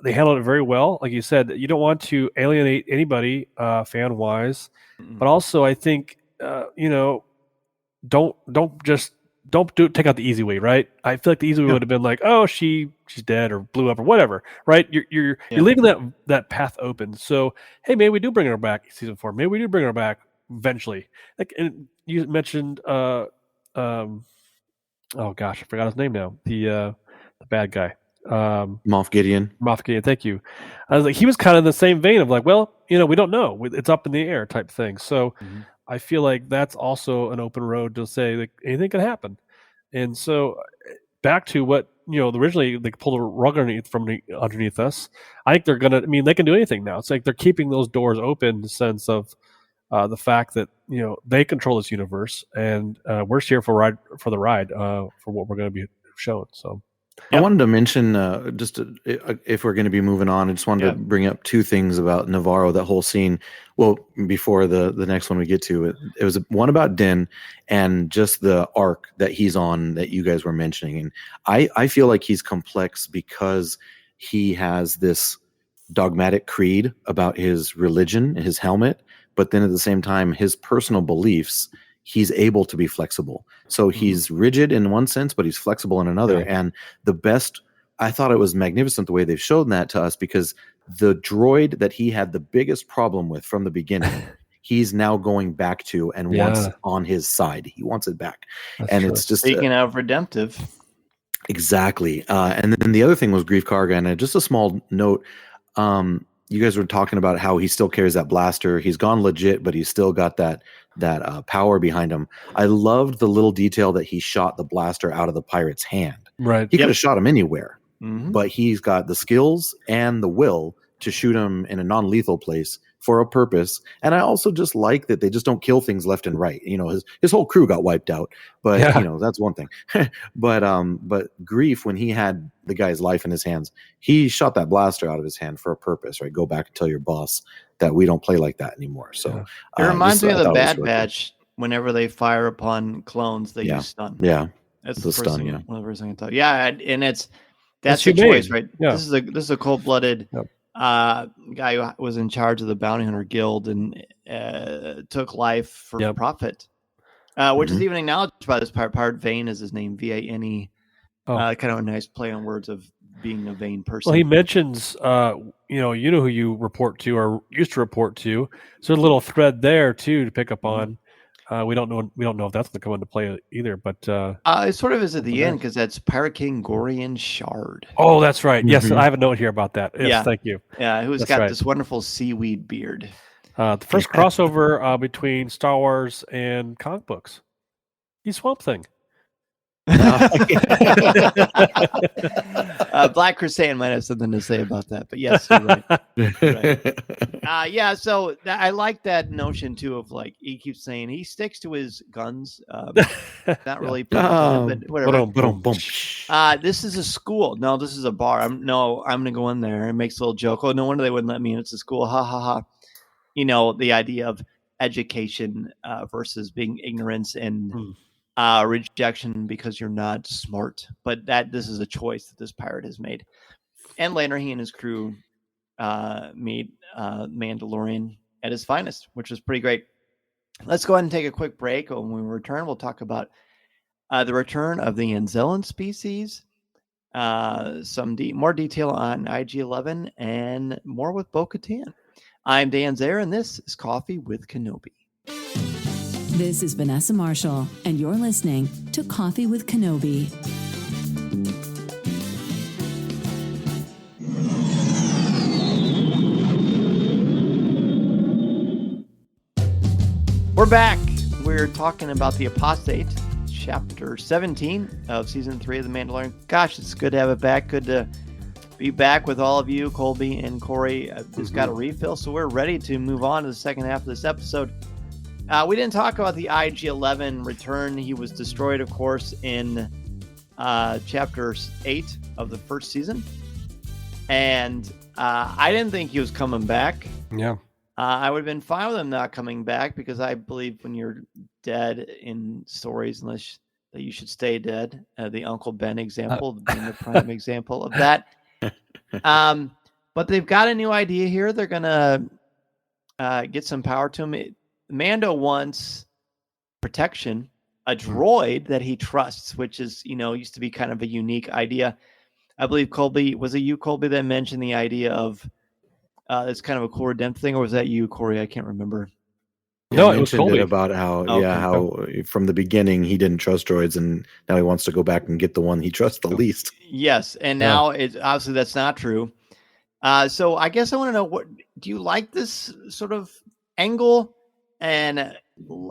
they handled it very well. Like you said, you don't want to alienate anybody fan wise, but also I think, don't take out the easy way, right? I feel like the easy way would have been like, oh, she's dead or blew up or whatever, right? You're leaving that path open. So hey, maybe we do bring her back season 4. Maybe we do bring her back eventually. Like, and you mentioned, oh gosh, I forgot his name now. The bad guy, Moff Gideon. Thank you. I was like, he was kind of in the same vein of like, well, we don't know. It's up in the air type thing. So. I feel like that's also an open road to say like anything can happen. And so back to what, originally they pulled a rug underneath us. I think they can do anything now. It's like they're keeping those doors open in the sense of the fact that, they control this universe, and we're here for the ride for what we're going to be shown. So. I wanted to mention, if we're going to be moving on, I just wanted to bring up 2 things about Navarro, that whole scene. Well, before the next one we get to, it was one about Din and just the arc that he's on that you guys were mentioning. And I feel like he's complex because he has this dogmatic creed about his religion, his helmet, but then at the same time, his personal beliefs, he's able to be flexible. So he's rigid in one sense, but he's flexible in another. Yeah. And I thought it was magnificent the way they've shown that to us, because the droid that he had the biggest problem with from the beginning, he's now going back to and wants on his side. He wants it back. That's true. It's just speaking of redemptive. Exactly. And then the other thing was Greef Karga. And just a small note, you guys were talking about how he still carries that blaster. He's gone legit, but he's still got that power behind him. I loved the little detail that he shot the blaster out of the pirate's hand. Right. He could have shot him anywhere, but he's got the skills and the will to shoot him in a non-lethal place for a purpose. And I also just like that they just don't kill things left and right. His whole crew got wiped out, but that's one thing. but Greef, when he had the guy's life in his hands, he shot that blaster out of his hand for a purpose, right? Go back and tell your boss that we don't play like that anymore. So it reminds me of the Bad Batch whenever they fire upon clones, they use stun. Yeah. That's The the first stun, thing, yeah. one of the first things I thought. Yeah, and that's It's the choice, humane. right? Yeah. This is a cold-blooded guy who was in charge of the bounty hunter guild and took life for profit, which is even acknowledged by this pirate. Vane is his name, Vane. Kind of a nice play on words of being a vain person. Well, he mentions, you know who you report to or used to report to. So there's a little thread there too to pick up on. We don't know if that's going to come into play either, but it sort of is at the end because that's Pirate King Gorian Shard. Oh, that's right. Yes, I have a note here about that. Yes, thank you. Yeah, who's got this wonderful seaweed beard. The first crossover between Star Wars and comic books. He's Swamp Thing. Black Crusade might have something to say about that, but yes, you're right. Yeah, so I like that notion too of like he keeps saying he sticks to his guns. Not really, but whatever. This is a school. No, this is a bar. I'm gonna go in there and makes a little joke. Oh, no wonder they wouldn't let me in. It's a school. Ha ha ha. You know, the idea of education versus being ignorance and rejection because you're not smart, but this is a choice that this pirate has made. And later he and his crew made Mandalorian at his finest, which was pretty great. Let's go ahead and take a quick break. When we return, we'll talk about the return of the Anzellan species, some more detail on IG-11, and more with Bo-Katan. I'm Dan Zare, and this is Coffee with Kenobi. This is Vanessa Marshall, and you're listening to Coffee with Kenobi. We're back. We're talking about the Apostate, chapter 17 of season 3 of The Mandalorian. Gosh, it's good to have it back. Good to be back with all of you, Colby and Cory. Just got a refill, so we're ready to move on to the second half of this episode. We didn't talk about the IG-11 return. He was destroyed, of course, in chapter 8 of the first season. And I didn't think he was coming back. Yeah. I would have been fine with him not coming back because I believe when you're dead in stories, unless that you should stay dead. The Uncle Ben example being the prime example of that. But they've got a new idea here. They're going to get some power to him. Mando wants protection, a droid that he trusts, which is, used to be kind of a unique idea. I believe Colby, was it you, Colby, that mentioned the idea of it's kind of a cool redemption thing, or was that you, Cory? I can't remember. No, it was Colby. About how from the beginning he didn't trust droids, and now he wants to go back and get the one he trusts the least. Yes, and now it's obviously that's not true. So I guess I want to know, what do you like this sort of angle? And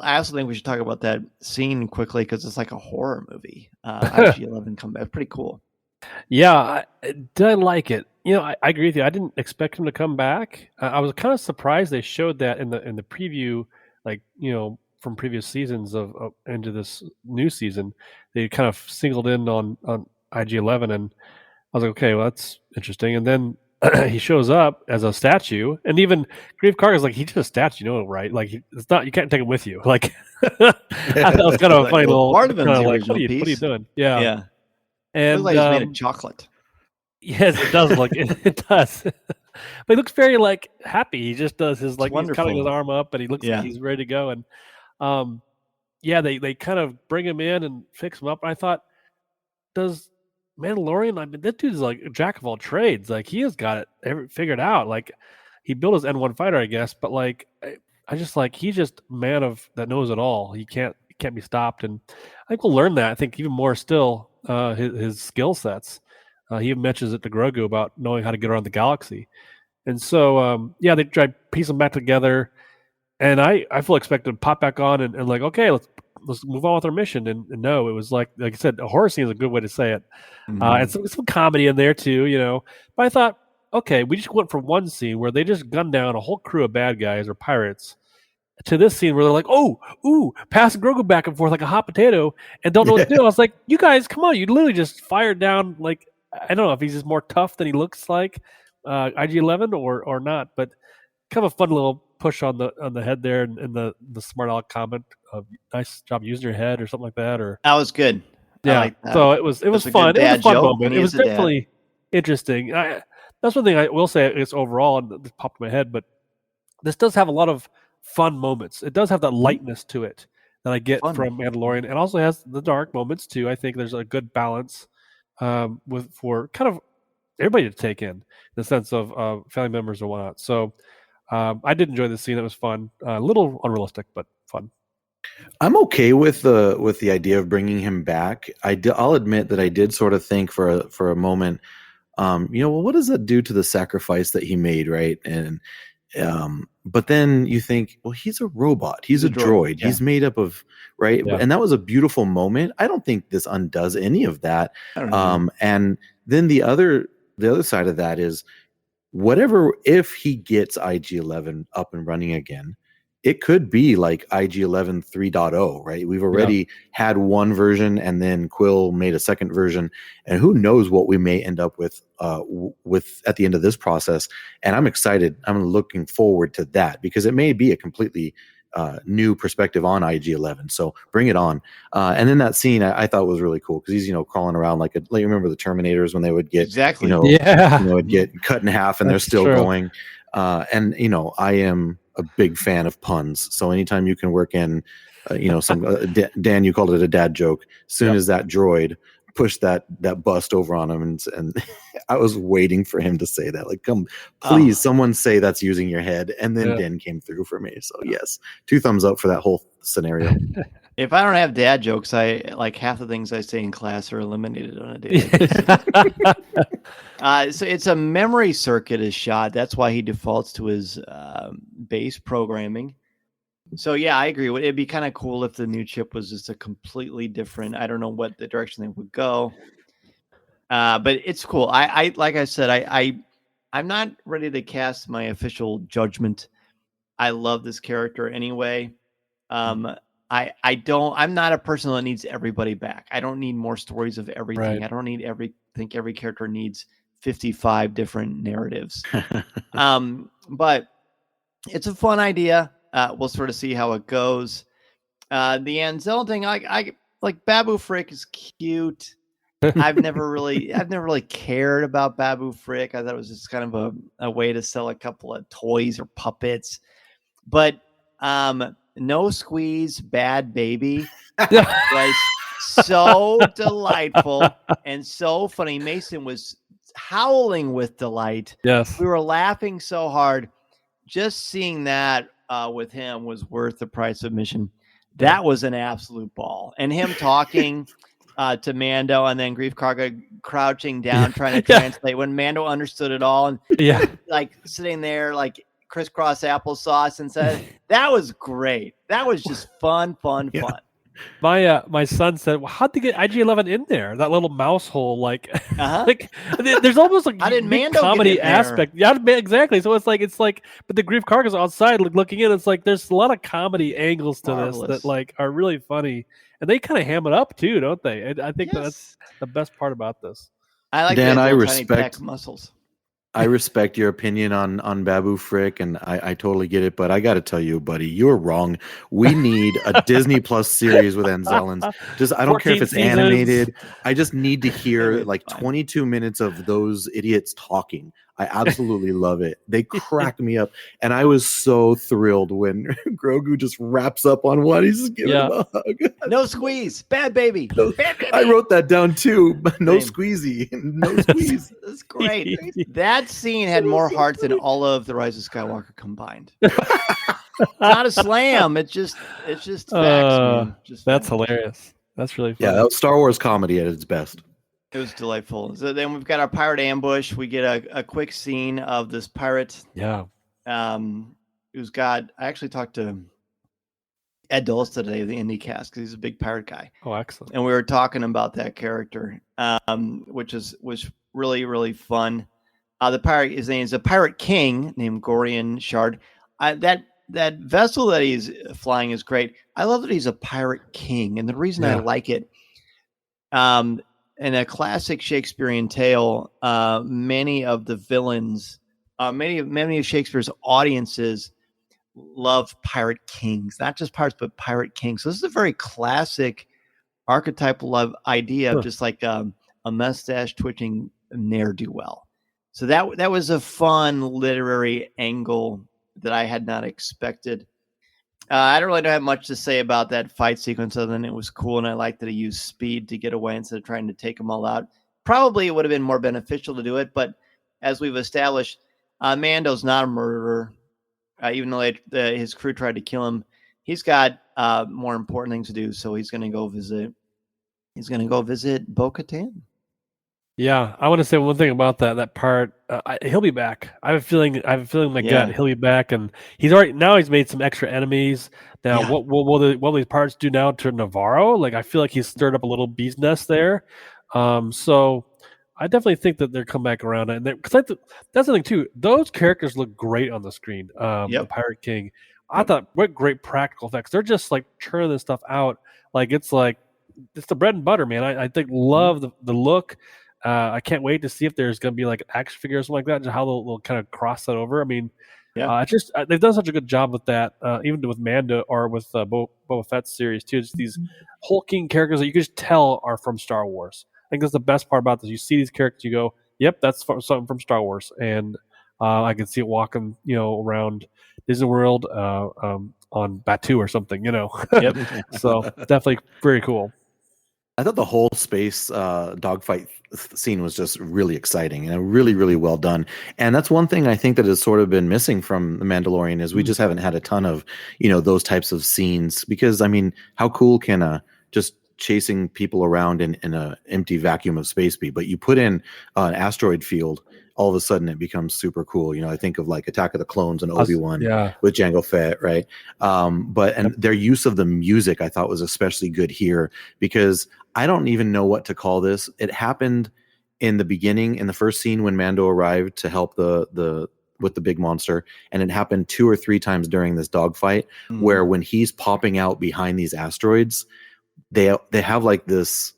I also think we should talk about that scene quickly because it's like a horror movie. IG-11 comeback, pretty cool. Yeah, I like it. I agree with you. I didn't expect him to come back. I was kind of surprised they showed that in the preview, from previous seasons of into this new season. They kind of singled in on IG-11, and I was like, okay, well, that's interesting. And then he shows up as a statue, and even Grief Karga's like, he's just a statue, right? Like, it's not, you can't take him with you. Like, I thought it was kind of a funny little part of him. Like, what are you doing? Yeah. it And looks like it's made of chocolate. Yes, it does look. It does, but he looks very happy. He just does his he's cutting his arm up, and he looks like he's ready to go. And they kind of bring him in and fix him up. And I thought, does Mandalorian? I mean, that dude's like a jack of all trades. Like, he has got it figured out. Like, he built his N1 fighter, I guess, but I just he's just a man that knows it all. He can't be stopped, and I think we'll learn that. I think even more still, his skill sets. He even mentions it to Grogu about knowing how to get around the galaxy. And so, they try to piece them back together. And I fully expected to pop back on and okay, let's move on with our mission. And no, it was like I said, a horror scene is a good way to say it. Mm-hmm. And some comedy in there too, But I thought, okay, we just went from one scene where they just gunned down a whole crew of bad guys or pirates to this scene where they're like, pass Grogu back and forth like a hot potato and don't know what to do. I was like, you guys, come on. You literally just fired down I don't know if he's just more tough than he looks like IG-11 or not, but kind of a fun little push on the head there, and the smart aleck comment of "nice job using your head" or something like that, or That was good. yeah. I like that. So it was a fun. good It was dad a fun joke, moment. and It he was is a dad. definitely interesting. That's one thing I will say is overall, and this popped in my head, but this does have a lot of fun moments. It does have that lightness to it that I get Fun. from Mandalorian, and also has the dark moments too. I think there's a good balance for kind of everybody to take in the sense of family members and whatnot. So I did enjoy the scene. It was fun. A little unrealistic, but fun. I'm okay with the idea of bringing him back. I'll admit that I did sort of think for a moment, well, what does that do to the sacrifice that he made, right? And but then you think, well, he's a robot. He's a droid. Yeah. He's made up of, right? Yeah. And that was a beautiful moment. I don't think this undoes any of that. I don't know. And then the other side of that is, whatever, if he gets IG-11 up and running again, it could be like IG-11 3.0, right? We've already had one version, and then Quill made a second version, and who knows what we may end up with at the end of this process. And I'm excited. I'm looking forward to that, because it may be a completely new perspective on IG-11. So bring it on. And then that scene I thought was really cool, because he's crawling around like you remember the Terminators when they would get Exactly. would get cut in half and they're still true. going. And I am a big fan of puns. So anytime you can work in, some Dan, you called it a dad joke. As soon as that droid pushed that bust over on him, and I was waiting for him to say that. Like, come, please, someone say that's using your head. And then Dan came through for me. So yes, 2 thumbs up for that whole scenario. If I don't have dad jokes, I like half the things I say in class are eliminated on a daily basis. So it's a memory circuit is shot. That's why he defaults to his base programming. So yeah, I agree. It'd be kind of cool if the new chip was just a completely different. I don't know what the direction they would go, but it's cool. I like I said, I'm not ready to cast my official judgment. I love this character anyway. I'm not a person that needs everybody back. I don't need more stories of everything. Right. I don't need think every character needs 55 different narratives. But it's a fun idea. We'll sort of see how it goes. The Anzel thing, I like Babu Frick is cute. I've never really cared about Babu Frick. I thought it was just kind of a way to sell a couple of toys or puppets. But No Squeeze Bad Baby was so delightful and so funny. Mason was howling with delight. Yes. We were laughing so hard. Just seeing that with him was worth the price of admission. That was an absolute ball. And him talking to Mando, and then Grief Karga crouching down trying to translate when Mando understood it all, and like sitting there like crisscross applesauce, and said that was great. That was just fun. My son said, "Well, how'd they get IG-11 in there? That little mouse hole, like, like there's almost like how did Mando comedy get in there? aspect." Yeah, exactly. So it's like, but the Grief Karga's outside looking in. It's like there's a lot of comedy angles to Marvelous. this that like are really funny, and they kind of ham it up too, don't they? I think that's the best part about this. I like Dan, that I little tiny respect- pec muscles. I respect your opinion on Babu Frick, and I totally get it. But I got to tell you, buddy, you're wrong. We need a Disney Plus series with Anzellans. I don't care if it's 14 seasons. animated. I just need to hear like 22 minutes of those idiots talking. I absolutely love it. They crack me up, and I was so thrilled when Grogu just wraps up on one. He's just giving him a hug. No Squeeze, Bad Baby. Bad Baby. I wrote that down too. No Same. Squeezy, no squeeze. That's great. That scene had more heart than all of The Rise of Skywalker combined. It's not a slam. It's just facts, man. Just That's facts. hilarious. That's really funny. Yeah, that was Star Wars comedy at its best. It was delightful. So then we've got our pirate ambush. We get a quick scene of this pirate. Yeah. Who's got. I actually talked to Ed Dulles today of the Indie Cast, because he's a big pirate guy. Oh, excellent. And we were talking about that character, which was really, really fun. The pirate, his name is a pirate king named Gorian Shard. That vessel that he's flying is great. I love that he's a pirate king, and the reason I like it, in a classic Shakespearean tale, many of the villains, many of Shakespeare's audiences love pirate kings, not just pirates, but pirate kings. So this is a very classic archetypal idea of just like a mustache twitching ne'er-do-well. So that was a fun literary angle that I had not expected. I don't really have much to say about that fight sequence other than it was cool, and I liked that he used speed to get away instead of trying to take them all out. Probably it would have been more beneficial to do it, but as we've established, Mando's not a murderer. Even though his crew tried to kill him, he's got more important things to do. So he's going to go visit. He's going to go visit Bo-Katan. Yeah, I want to say one thing about that part. He'll be back. I have a feeling in my gut he'll be back, and he's made some extra enemies. Now, what will these parts do now to Navarro? Like, I feel like he's stirred up a little bee's nest there. So I definitely think that they're come back around, and because that's the thing too. Those characters look great on the screen. The Pirate King. I thought what great practical effects. They're just like churning this stuff out. It's the bread and butter, man. I think love the look. I can't wait to see if there's going to be like an action figure or something like that, and how they'll kind of cross that over. I mean, they've done such a good job with that, even with Mando or with Boba Fett's series too. Just these hulking characters that you can just tell are from Star Wars. I think that's the best part about this. You see these characters, you go, "Yep, that's something from Star Wars," and I can see it walking, around Disney World on Batuu or something, Yep. So definitely very cool. I thought the whole space dogfight scene was just really exciting and really, really well done. And that's one thing I think that has sort of been missing from The Mandalorian is we just haven't had a ton of, those types of scenes. Because, I mean, how cool can just chasing people around in an empty vacuum of space be? But you put in an asteroid field, all of a sudden it becomes super cool. I think of like Attack of the Clones and Obi-Wan with Jango Fett, right? And their use of the music I thought was especially good here, because I don't even know what to call this. It happened in the beginning, in the first scene when Mando arrived to help with the big monster, and it happened 2 or 3 times during this dogfight, where when he's popping out behind these asteroids, they have like this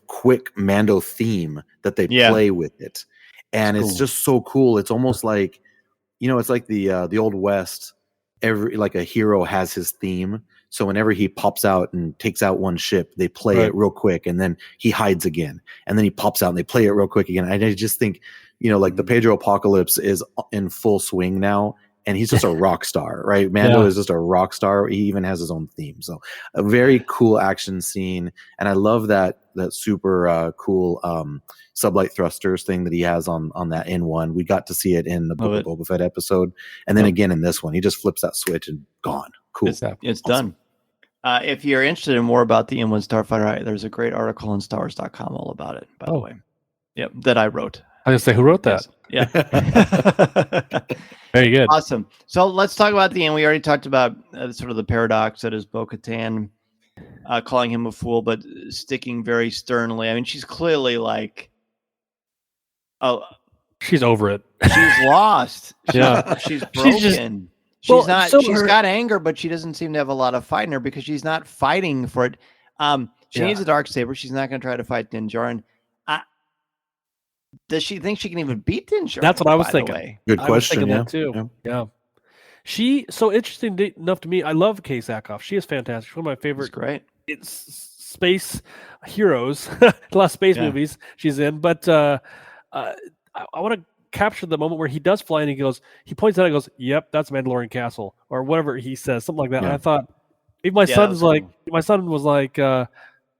quick Mando theme that they play with it, and it's just so cool. It's almost like it's like the Old West. Like a hero has his theme, so whenever he pops out and takes out one ship, they play it real quick, and then he hides again, and then he pops out and they play it real quick again. I just think like the Pedro Apocalypse is in full swing now, and he's just a rock star, right? Mando is just a rock star. He even has his own theme. So a very cool action scene. And I love that super cool sublight thrusters thing that he has on that N1. We got to see it in the Boba Fett episode. And then again in this one, he just flips that switch and gone. Cool. It's awesome. Done. If you're interested in more about the N1 Starfighter, there's a great article on StarWars.com all about it, by the way. Yep, that I wrote. I was going to say, who wrote that? Yeah. Very good. Awesome. So let's talk about the end. We already talked about sort of the paradox that is Bo-Katan calling him a fool, but sticking very sternly. I mean, she's clearly like, she's over it. She's lost. Yeah. She's broken. She's got anger, but she doesn't seem to have a lot of fight in her because she's not fighting for it. She needs a darksaber. She's not going to try to fight Din Djarin. Does she think she can even beat Din Djarin? That's what I was thinking. Good question. That too. Yeah. She so interesting enough to me. I love Kay Sackhoff. She is fantastic. She's one of my favorite. She's great. It's space heroes. A lot of space movies she's in, but I want to capture the moment where he does fly and he points out and goes, "Yep, that's Mandalorian Castle," or whatever he says, something like that. Yeah. And I thought, if my son was like,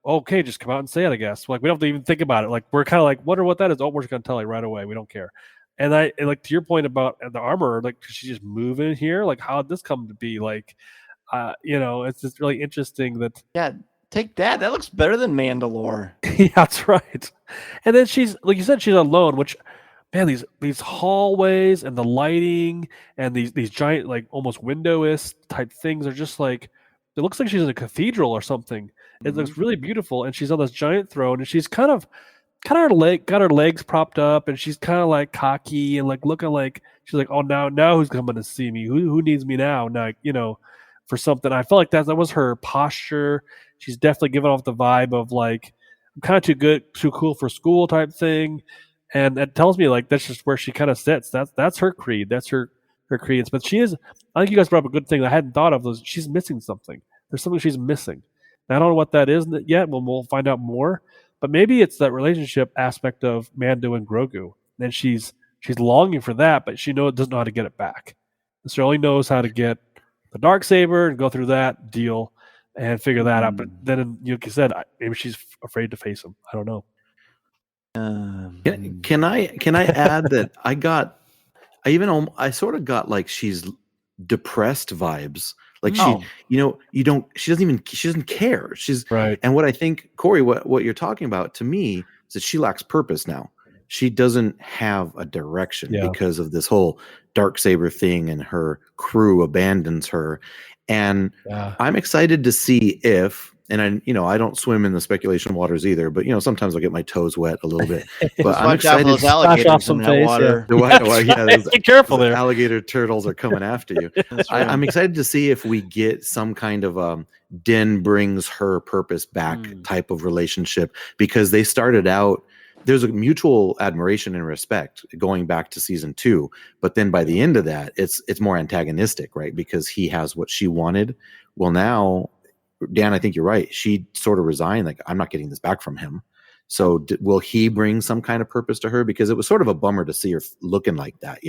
okay, just come out and say it, I guess. Like, we don't have to even think about it. Like, we're kind of like, wonder what that is. Oh, we're just going to tell you right away. We don't care. And like, to your point about the armor, like, she's just moving here. Like, how did this come to be? Like, it's just really interesting that. Yeah, take that. That looks better than Mandalore. Yeah, that's right. And then she's, like you said, she's alone, which, man, these hallways and the lighting and these giant, like, almost window-ish type things are just like, it looks like she's in a cathedral or something. It looks really beautiful, and she's on this giant throne, and she's kind of got her legs propped up, and she's kind of like cocky and like looking like she's like, oh, now who's coming to see me? Who needs me now? Now, for something. I felt like that was her posture. She's definitely giving off the vibe of like, I'm kind of too cool for school type thing, and that tells me like that's just where she kind of sits. That's her creed. That's her her credence. But she is. I think you guys brought up a good thing that I hadn't thought of. She's missing something. There's something she's missing. And I don't know what that is yet. We'll find out more. But maybe it's that relationship aspect of Mando and Grogu. And she's longing for that, but she doesn't know how to get it back. She only knows how to get the Darksaber and go through that deal and figure that out. But then, like you said, maybe she's afraid to face him. I don't know. Can I add that I sort of got like she's depressed vibes. Like she doesn't care. She's right. And what I think, Cory, what you're talking about to me is that she lacks purpose now. She doesn't have a direction because of this whole Darksaber thing, and her crew abandons her. And I'm excited to see if, and I don't swim in the speculation waters either, but sometimes I'll get my toes wet a little bit. But I'm excited those alligators in that water. Be careful there. Alligator turtles are coming after you. I'm excited to see if we get some kind of Din brings her purpose back type of relationship, because they started out. There's a mutual admiration and respect going back to season 2, but then by the end of that, it's more antagonistic, right? Because he has what she wanted. Well, now, Dan, I think you're right. She sort of resigned, like, I'm not getting this back from him. So will he bring some kind of purpose to her? Because it was sort of a bummer to see her looking like that.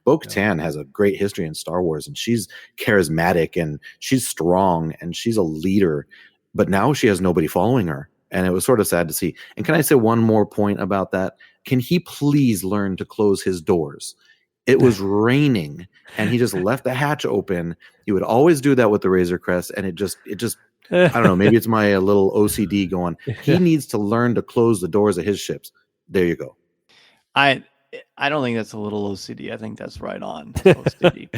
Bo-Katan has a great history in Star Wars, and she's charismatic and she's strong and she's a leader, but now she has nobody following her. And it was sort of sad to see. And can I say one more point about that? Can he please learn to close his doors? It was raining, and he just left the hatch open. He would always do that with the Razor Crest, and it just I don't know. Maybe it's my little OCD going. He needs to learn to close the doors of his ships. There you go. I don't think that's a little OCD. I think that's right on OCD.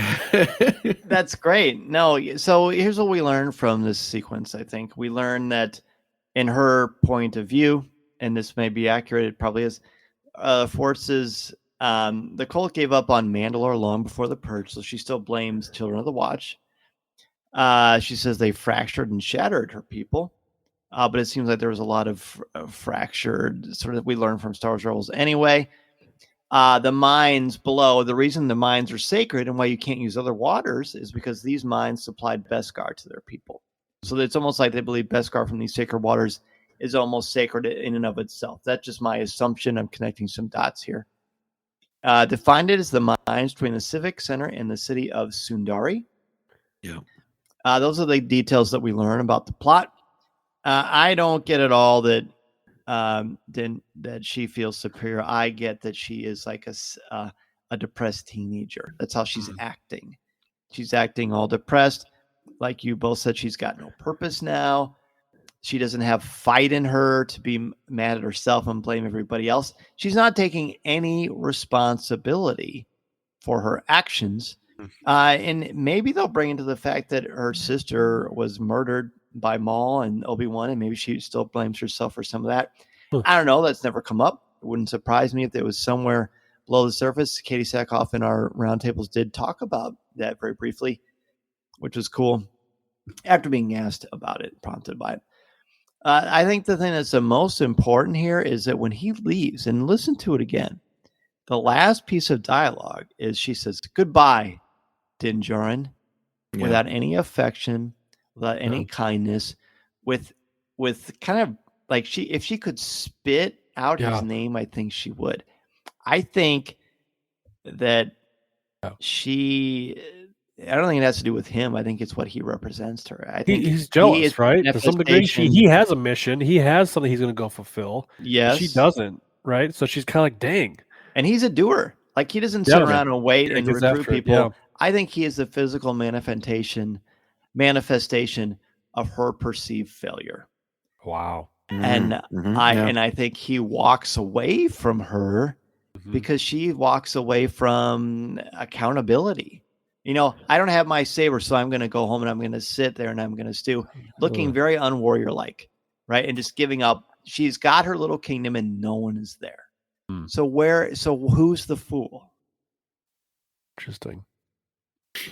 That's great. No, so here's what we learned from this sequence. I think we learned that, in her point of view, and this may be accurate, it probably is, forces, the cult gave up on Mandalore long before the purge, so she still blames Children of the Watch. She says they fractured and shattered her people, but it seems like there was a lot of fractured, sort of, we learned from Star Wars Rebels anyway. The mines below, the reason the mines are sacred and why you can't use other waters is because these mines supplied Beskar to their people. So it's almost like they believe Beskar from these sacred waters is almost sacred in and of itself. That's just my assumption. I'm connecting some dots here. Defined it as the mines between the Civic Center and the city of Sundari. Yeah. Those are the details that we learn about the plot. I don't get at all that that she feels superior. I get that she is like a depressed teenager. That's how she's acting. She's acting all depressed. Like you both said, she's got no purpose now. She doesn't have fight in her to be mad at herself and blame everybody else. She's not taking any responsibility for her actions. And maybe they'll bring into the fact that her sister was murdered by Maul and Obi-Wan, and maybe she still blames herself for some of that. I don't know. That's never come up. It wouldn't surprise me if it was somewhere below the surface. Katie Sackhoff in our roundtables did talk about that very briefly, which was cool, after being asked about it, prompted by it. I think the thing that's the most important here is that when he leaves, and listen to it again, the last piece of dialogue is she says, "Goodbye, Din Djarin," without any affection, without any kindness, with kind of like if she could spit out his name, I think she would. I think that I don't think it has to do with him. I think it's what he represents to her. I think he's jealous, right? To some degree, he has a mission. He has something he's going to go fulfill. Yes. She doesn't, right? So she's kind of like, dang. And he's a doer. Like, he doesn't sit around and wait and recruit people. Yeah. I think he is the physical manifestation of her perceived failure. Wow. And I think he walks away from her because she walks away from accountability. I don't have my saber, so I'm going to go home and I'm going to sit there and I'm going to stew, looking very unwarrior-like, right? And just giving up. She's got her little kingdom and no one is there. So who's the fool? Interesting.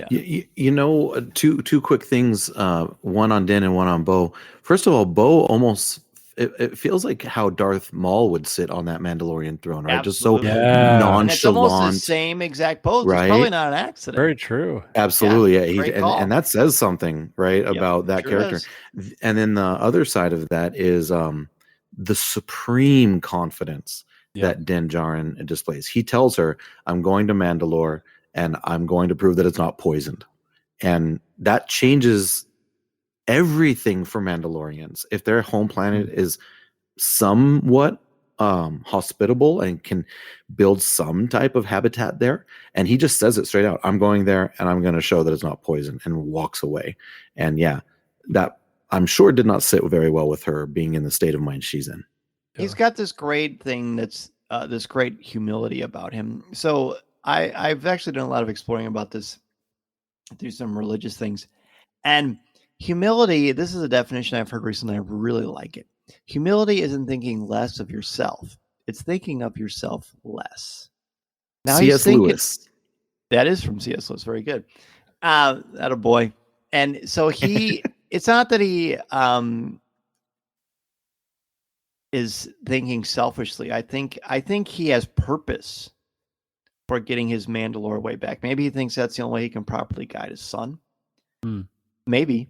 Yeah. Two quick things, one on Din and one on Bo. First of all, Bo almost it feels like how Darth Maul would sit on that Mandalorian throne, right? Absolutely. Just so Yeah. And it's almost the nonchalant. same exact pose. It's Right? probably not an accident. Very true. Absolutely, yeah. great call. And that says something, right, about that sure character. does. And then the other side of that is the supreme confidence that Din Djarin displays. He tells her, "I'm going to Mandalore, and I'm going to prove that it's not poisoned," and that changes everything for Mandalorians. If their home planet is somewhat hospitable and can build some type of habitat there, and he just says it straight out, "I'm going there and I'm going to show that it's not poison," and walks away. And that I'm sure did not sit very well with her being in the state of mind she's in. He's got this great thing that's this great humility about him. So I've actually done a lot of exploring about this through some religious things. And humility, this is a definition I've heard recently. I really like it. Humility isn't thinking less of yourself. It's thinking of yourself less. Now C.S. Lewis. That is from C.S. Lewis. Very good. That a boy. And so it's not that he is thinking selfishly. I think he has purpose for getting his Mandalore way back. Maybe he thinks that's the only way he can properly guide his son. Maybe.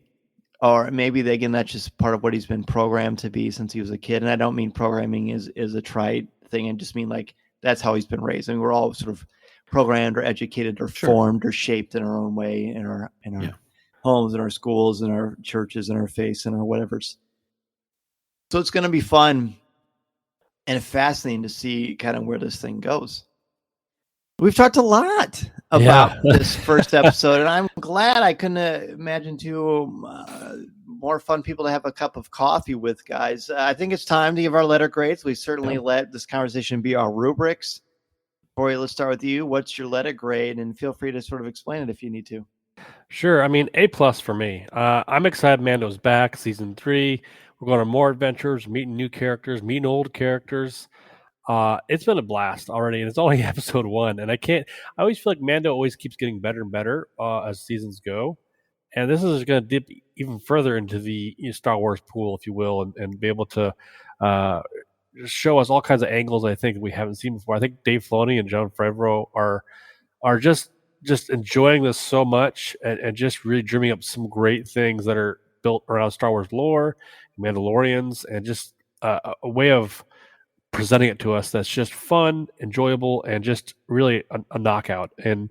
Or maybe again, that's just part of what he's been programmed to be since he was a kid. And I don't mean programming is a trite thing. I just mean like that's how he's been raised. I mean, we're all sort of programmed or educated or formed or shaped in our own way in our homes, in our schools, in our churches, in our faiths, and our whatever's. So it's going to be fun and fascinating to see kind of where this thing goes. We've talked a lot about this first episode, and I'm glad. I couldn't imagine two more fun people to have a cup of coffee with, guys. I think it's time to give our letter grades. We certainly let this conversation be our rubrics. Cory, let's start with you. What's your letter grade? And feel free to sort of explain it if you need to. Sure. I mean, A+ for me. I'm excited Mando's back, season 3. We're going on more adventures, meeting new characters, meeting old characters. It's been a blast already, and it's only episode 1. And I always feel like Mando always keeps getting better and better as seasons go. And this is going to dip even further into the Star Wars pool, if you will, and be able to show us all kinds of angles I think we haven't seen before. I think Dave Filoni and Jon Favreau are just enjoying this so much and just really dreaming up some great things that are built around Star Wars lore, Mandalorians, and just a way of presenting it to us that's just fun, enjoyable, and just really a knockout. And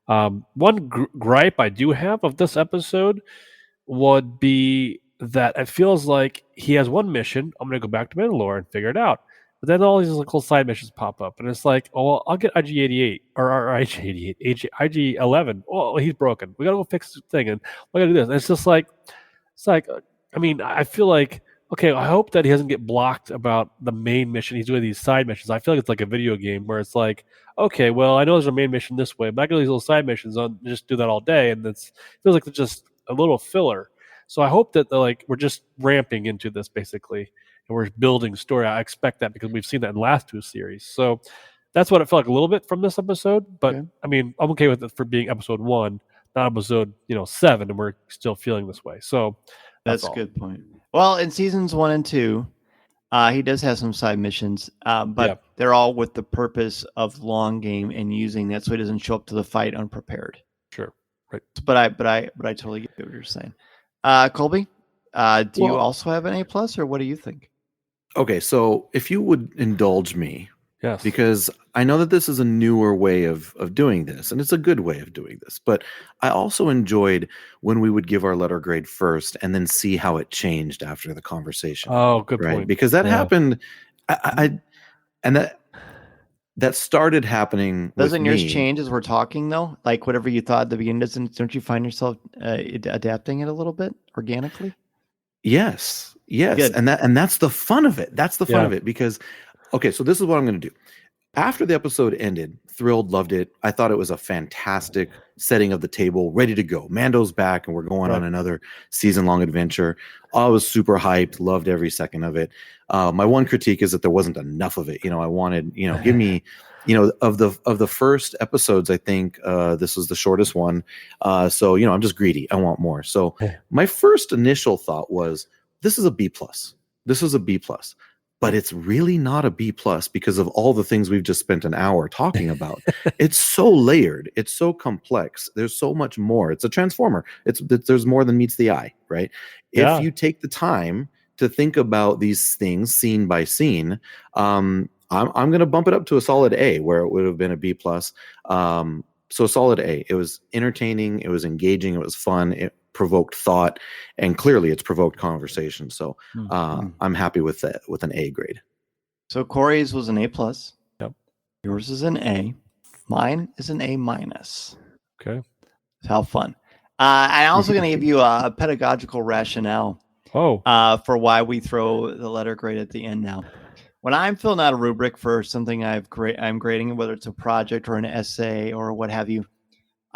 one gripe I do have of this episode would be that it feels like he has one mission. I'm going to go back to Mandalore and figure it out. But then all these little side missions pop up, and it's like, oh, well, I'll get IG-88 or IG-88, IG-11. Oh, he's broken. We got to go fix the thing, and we got to do this. And it's like, I mean, I feel like, okay, I hope that he doesn't get blocked about the main mission. He's doing these side missions. I feel like it's like a video game where it's like, okay, well, I know there's a main mission this way, but I can do these little side missions and just do that all day, and it feels like it's just a little filler. So I hope that we're just ramping into this basically, and we're building story. I expect that because we've seen that in the last 2 series. So that's what it felt like a little bit from this episode. But I mean, I'm okay with it for being episode 1, not episode 7, and we're still feeling this way. So that's a good point. Well, in seasons 1 and 2, he does have some side missions, but they're all with the purpose of long game and using that, so he doesn't show up to the fight unprepared. Sure, right. But I totally get what you're saying. Colby, do you also have an A+, or what do you think? Okay, so if you would indulge me, yes, because I know that this is a newer way of doing this, and it's a good way of doing this, but I also enjoyed when we would give our letter grade first and then see how it changed after the conversation. Oh, good point. Because that happened, and that started happening. Doesn't yours change as we're talking though? Like whatever you thought at the beginning, don't you find yourself adapting it a little bit organically? Yes, good. and that's the fun of it. That's the fun of it because, okay, so this is what I'm going to do. After the episode ended, thrilled, loved it. I thought it was a fantastic setting of the table, ready to go. Mando's back, and we're going on another season-long adventure. I was super hyped, loved every second of it. My one critique is that there wasn't enough of it. I wanted, give me, of the first episodes, I think this was the shortest one. So, I'm just greedy. I want more. So my first initial thought was, this is a B+. this was a B plus. But it's really not a B plus because of all the things we've just spent an hour talking about. It's so layered. It's so complex. There's so much more. It's a transformer. There's more than meets the eye, right? Yeah. If you take the time to think about these things scene by scene, I'm going to bump it up to a solid A, where it would have been a B plus. So a solid A. It was entertaining. It was engaging. It was fun. It provoked thought, and clearly it's provoked conversation. So I'm happy with that, with an A grade. So Cory's was an A plus. Yep. Yours is an A. Mine is an A minus. Okay. How fun. I'm also going to give you a pedagogical rationale for why we throw the letter grade at the end now. When I'm filling out a rubric for something I'm grading, whether it's a project or an essay or what have you,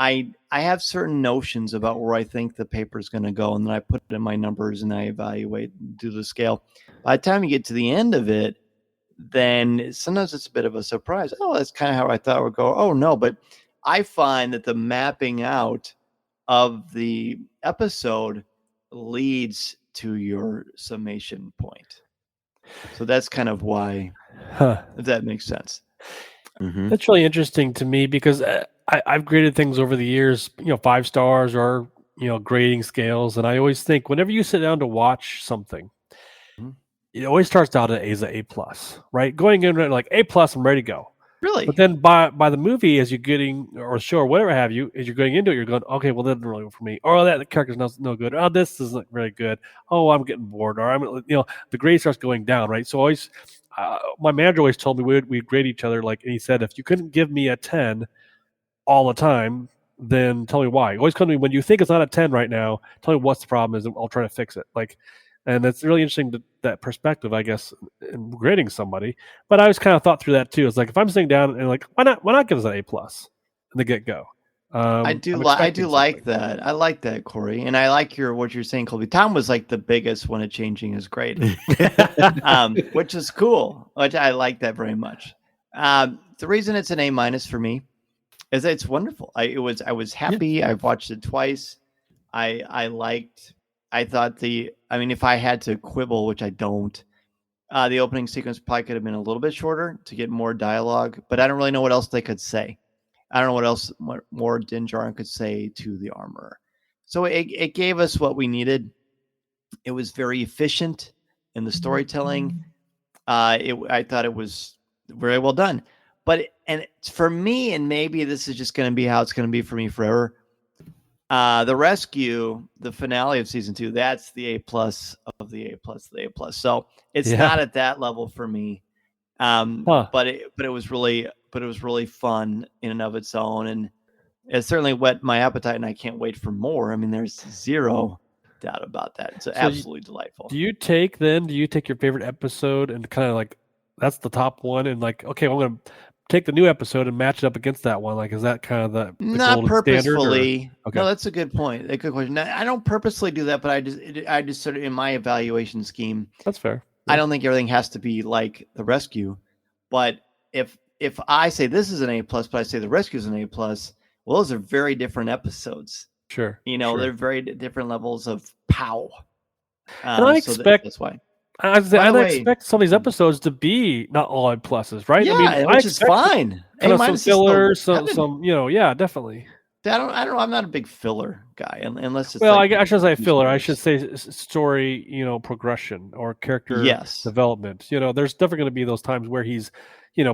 I have certain notions about where I think the paper is going to go, and then I put it in my numbers and I evaluate, do the scale. By the time you get to the end of it, then sometimes it's a bit of a surprise. Oh, that's kind of how I thought it would go. Oh, no. But I find that the mapping out of the episode leads to your summation point. So that's kind of why, if that makes sense. Mm-hmm. That's really interesting to me because I've graded things over the years, 5 stars or, grading scales. And I always think whenever you sit down to watch something, it always starts out as an A plus, right? Going in like A plus, I'm ready to go. Really? But then by the movie, as you're getting, or show or whatever have you, as you're going into it, you're going, okay, well, that didn't really work for me. Or that the character's no good. Oh, this isn't very good. Oh, I'm getting bored. Or the grade starts going down, right? So always, my manager always told me we'd grade each other. Like, and he said, if you couldn't give me a 10 all the time, then tell me why. Always come to me when you think it's not a 10 right now. Tell me what's the problem is, and I'll try to fix it. And that's really interesting, that perspective, I guess, in grading somebody. But I always kind of thought through that too. It's like if I'm sitting down and why not give us an A plus in the get go? I do like that. I like that, Cory, and I like what you're saying, Colby. Tom was like the biggest one at changing his grade, which is cool. Which I like that very much. The reason it's an A minus for me is that it's wonderful. I was happy. Yeah. I've watched it twice. I thought if I had to quibble, which I don't, the opening sequence probably could have been a little bit shorter to get more dialogue, but I don't really know what else they could say. I don't know what more Din Djarin could say to the armorer. So it gave us what we needed. It was very efficient in the storytelling. I thought it was very well done. And for me, and maybe this is just going to be how it's going to be for me forever, the rescue, the finale of season 2, that's the A plus of the A plus, the A plus. So it's not at that level for me. But it was really fun in and of its own, and it certainly whet my appetite, and I can't wait for more. I mean, there's zero doubt about that. It's absolutely delightful. Do you take your favorite episode and kind of like that's the top one, and like, okay, I'm going to take the new episode and match it up against that one? Like, is that kind of the not purposefully? Okay. No, that's a good point. A good question. I don't purposely do that, but I just sort of, in my evaluation scheme, that's fair. I don't think everything has to be like the rescue, but if I say this is an A plus, but I say the rescue is an A plus, well, those are very different episodes. Sure. They're very different levels of pow. And I expect that's why. I expect some of these episodes to be not all A pluses, right? Yeah, which is fine. Some fillers, some definitely. I don't know. I'm not a big filler guy, unless it's. Well, I should say filler. I should say story, progression or character development. There's definitely going to be those times where he's,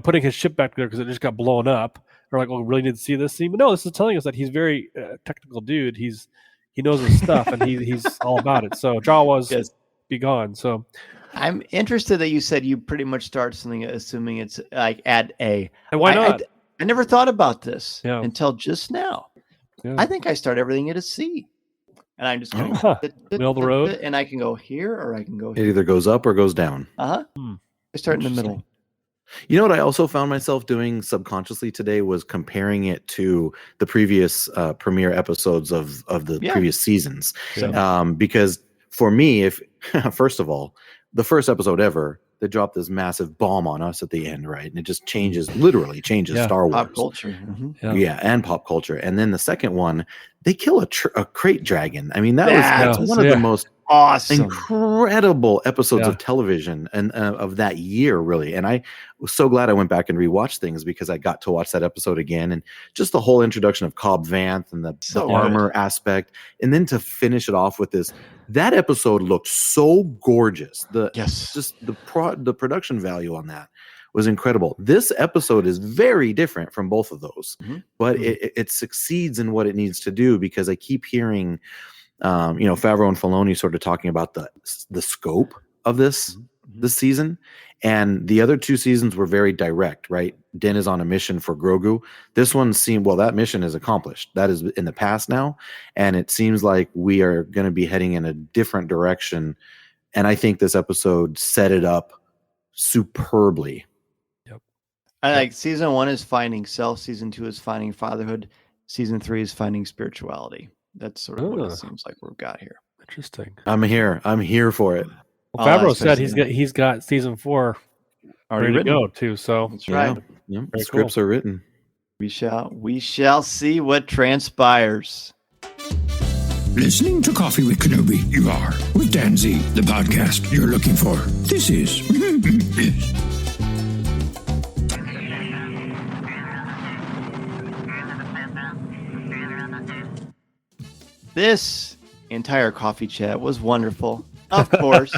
putting his ship back there because it just got blown up. Or like, oh, we really need to see this scene. But no, this is telling us that he's very technical dude. He knows his stuff, and he's all about it. So Jawas be gone. So I'm interested that you said you pretty much start something assuming it's like at A. And why not? I never thought about this until just now. Yeah. I think I start everything at a C. And I'm just going middle of the road. And I can go here or I can go here. It either goes up or goes down. I start in the middle. You know what I also found myself doing subconsciously today was comparing it to the previous premiere episodes of the previous seasons. Because for me, first of all, the first episode ever, they dropped this massive bomb on us at the end, right? And it just literally changes Star Wars. Pop culture. Mm-hmm. Yeah, and pop culture. And then the second one, they kill a crate dragon. I mean, that's one of the most awesome, incredible episodes of television and of that year, really. And I was so glad I went back and rewatched things because I got to watch that episode again, and just the whole introduction of Cobb Vanth and the armor aspect, and then to finish it off with this. That episode looked so gorgeous. Just the production value on that was incredible. This episode is very different from both of those, but it succeeds in what it needs to do, because I keep hearing Favreau and Filoni sort of talking about the scope of this season, and the other two seasons were very direct, right? Din is on a mission for Grogu. This one seemed, well, that mission is accomplished. That is in the past now, and it seems like we are going to be heading in a different direction, and I think this episode set it up superbly. I like season 1 is finding self, season 2 is finding fatherhood, season 3 is finding spirituality. That's sort of what it seems like we've got here. Interesting. I'm here for it. Well, Favreau said he's got season 4 ready to go too. So that's right. Yeah. The scripts are written. We shall see what transpires. Listening to Coffee with Kenobi, you are, with Dan Z, the podcast you're looking for. This is yes. This entire coffee chat was wonderful, of course,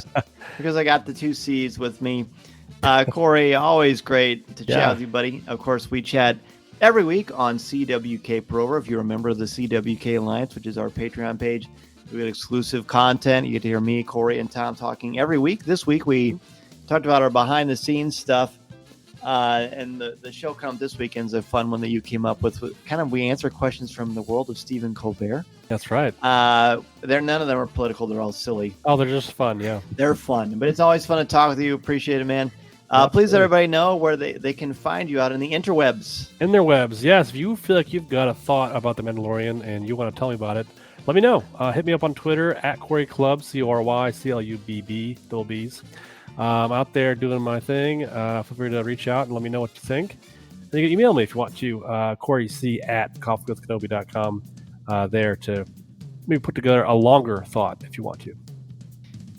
because I got the 2 C's with me. Cory, always great to chat with you, buddy. Of course, we chat every week on CWK Pour-Over. If you're a member of the CWK Alliance, which is our Patreon page, we get exclusive content. You get to hear me, Cory, and Tom talking every week. This week, we talked about our behind-the-scenes stuff. And the show come this weekend is a fun one that you came up with. We answer questions from the world of Stephen Colbert. That's right. None of them are political. They're all silly. Oh, they're just fun. Yeah, they're fun. But it's always fun to talk with you. Appreciate it, man. Please let everybody know where they can find you out in the interwebs. In their webs, yes. If you feel like you've got a thought about the Mandalorian and you want to tell me about it, let me know. Hit me up on Twitter at Cory Clubb, CoryClubb, double B's. Out there doing my thing. Feel free to reach out and let me know what you think. And you can email me if you want to, CoryC at coffeewithkenobi.com, there to maybe put together a longer thought if you want to.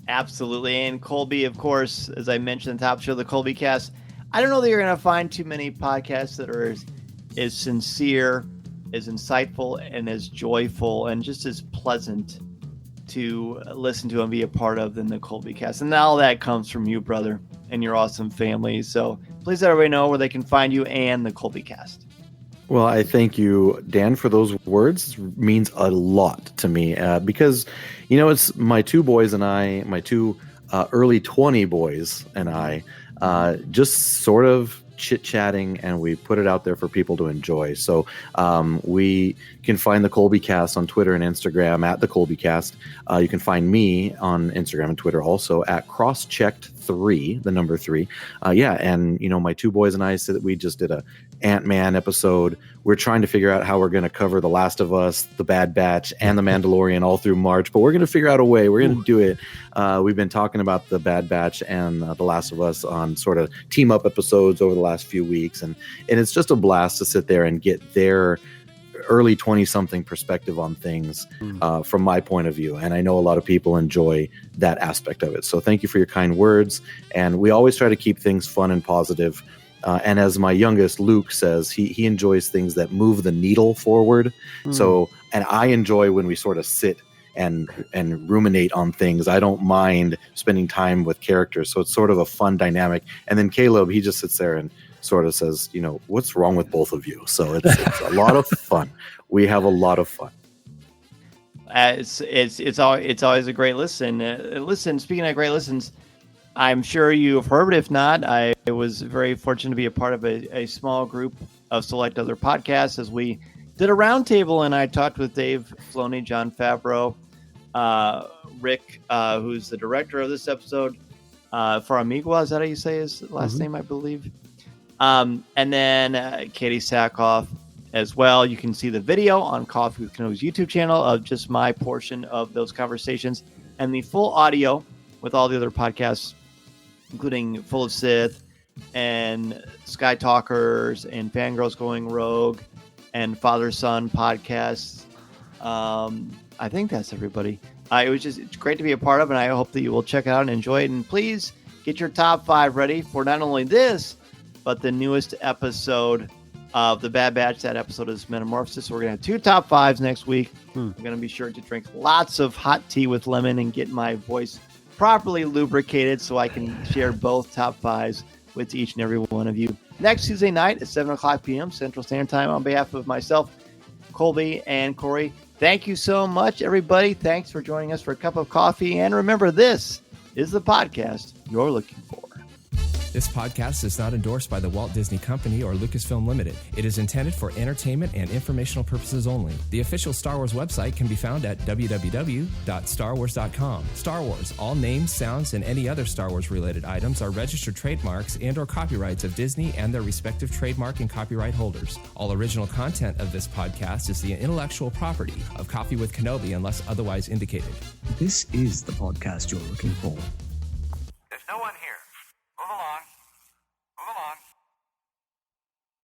Absolutely. And Colby, of course, as I mentioned at the top show, the Colby Cast. I don't know that you're going to find too many podcasts that are as sincere, as insightful, and as joyful, and just as pleasant to listen to and be a part of than the Colby Cast. And all that comes from you, brother, and your awesome family. So please let everybody know where they can find you and the Colby Cast. Well, I thank you, Dan, for those words. It means a lot to me because, it's my 2 boys and I, my 2 early 20 boys and I, just sort of chit-chatting, and we put it out there for people to enjoy. So we can find the Colby Cast on Twitter and Instagram at the Colby Cast. You can find me on Instagram and Twitter also at crosschecked3, the number 3. And my 2 boys and I said that we just did a Ant-Man episode. We're trying to figure out how we're going to cover The Last of Us, The Bad Batch, and The Mandalorian all through March, but we're going to figure out a way. We're going to do it. We've been talking about The Bad Batch and The Last of Us on sort of team-up episodes over the last few weeks, and it's just a blast to sit there and get their early 20-something perspective on things from my point of view, and I know a lot of people enjoy that aspect of it. So thank you for your kind words, and we always try to keep things fun and positive. And as my youngest, Luke, says, he enjoys things that move the needle forward. So, and I enjoy when we sort of sit and ruminate on things. I don't mind spending time with characters. So it's sort of a fun dynamic. And then Caleb, he just sits there and sort of says, what's wrong with both of you? So it's a lot of fun. We have a lot of fun. It's always a great listen. Speaking of great listens, I'm sure you've heard, if not, I was very fortunate to be a part of a small group of select other podcasts as we did a roundtable, and I talked with Dave Filoni, Jon Favreau, Rick, who's the director of this episode, Faramigua, is that how you say his last name, I believe? And then Katie Sackhoff as well. You can see the video on Coffee with Kenobi's YouTube channel of just my portion of those conversations, and the full audio with all the other podcasts, including Full of Sith and Sky Talkers and Fangirls Going Rogue and Father Son podcasts. I think that's everybody. It's great to be a part of, and I hope that you will check it out and enjoy it. And please get your top 5 ready for not only this, but the newest episode of the Bad Batch. That episode is Metamorphosis. So we're going to have 2 top 5s next week. I'm going to be sure to drink lots of hot tea with lemon and get my voice properly lubricated so I can share both top 5s with each and every one of you. Next Tuesday night at 7 o'clock p.m. Central Standard Time. On behalf of myself, Colby, and Cory, thank you so much, everybody. Thanks for joining us for a cup of coffee. And remember, this is the podcast you're looking for. This podcast is not endorsed by the Walt Disney Company or Lucasfilm Limited. It is intended for entertainment and informational purposes only. The official Star Wars website can be found at www.starwars.com. Star Wars, all names, sounds, and any other Star Wars related items are registered trademarks and or copyrights of Disney and their respective trademark and copyright holders. All original content of this podcast is the intellectual property of Coffee with Kenobi unless otherwise indicated. This is the podcast you're looking for. There's no one here. Move along.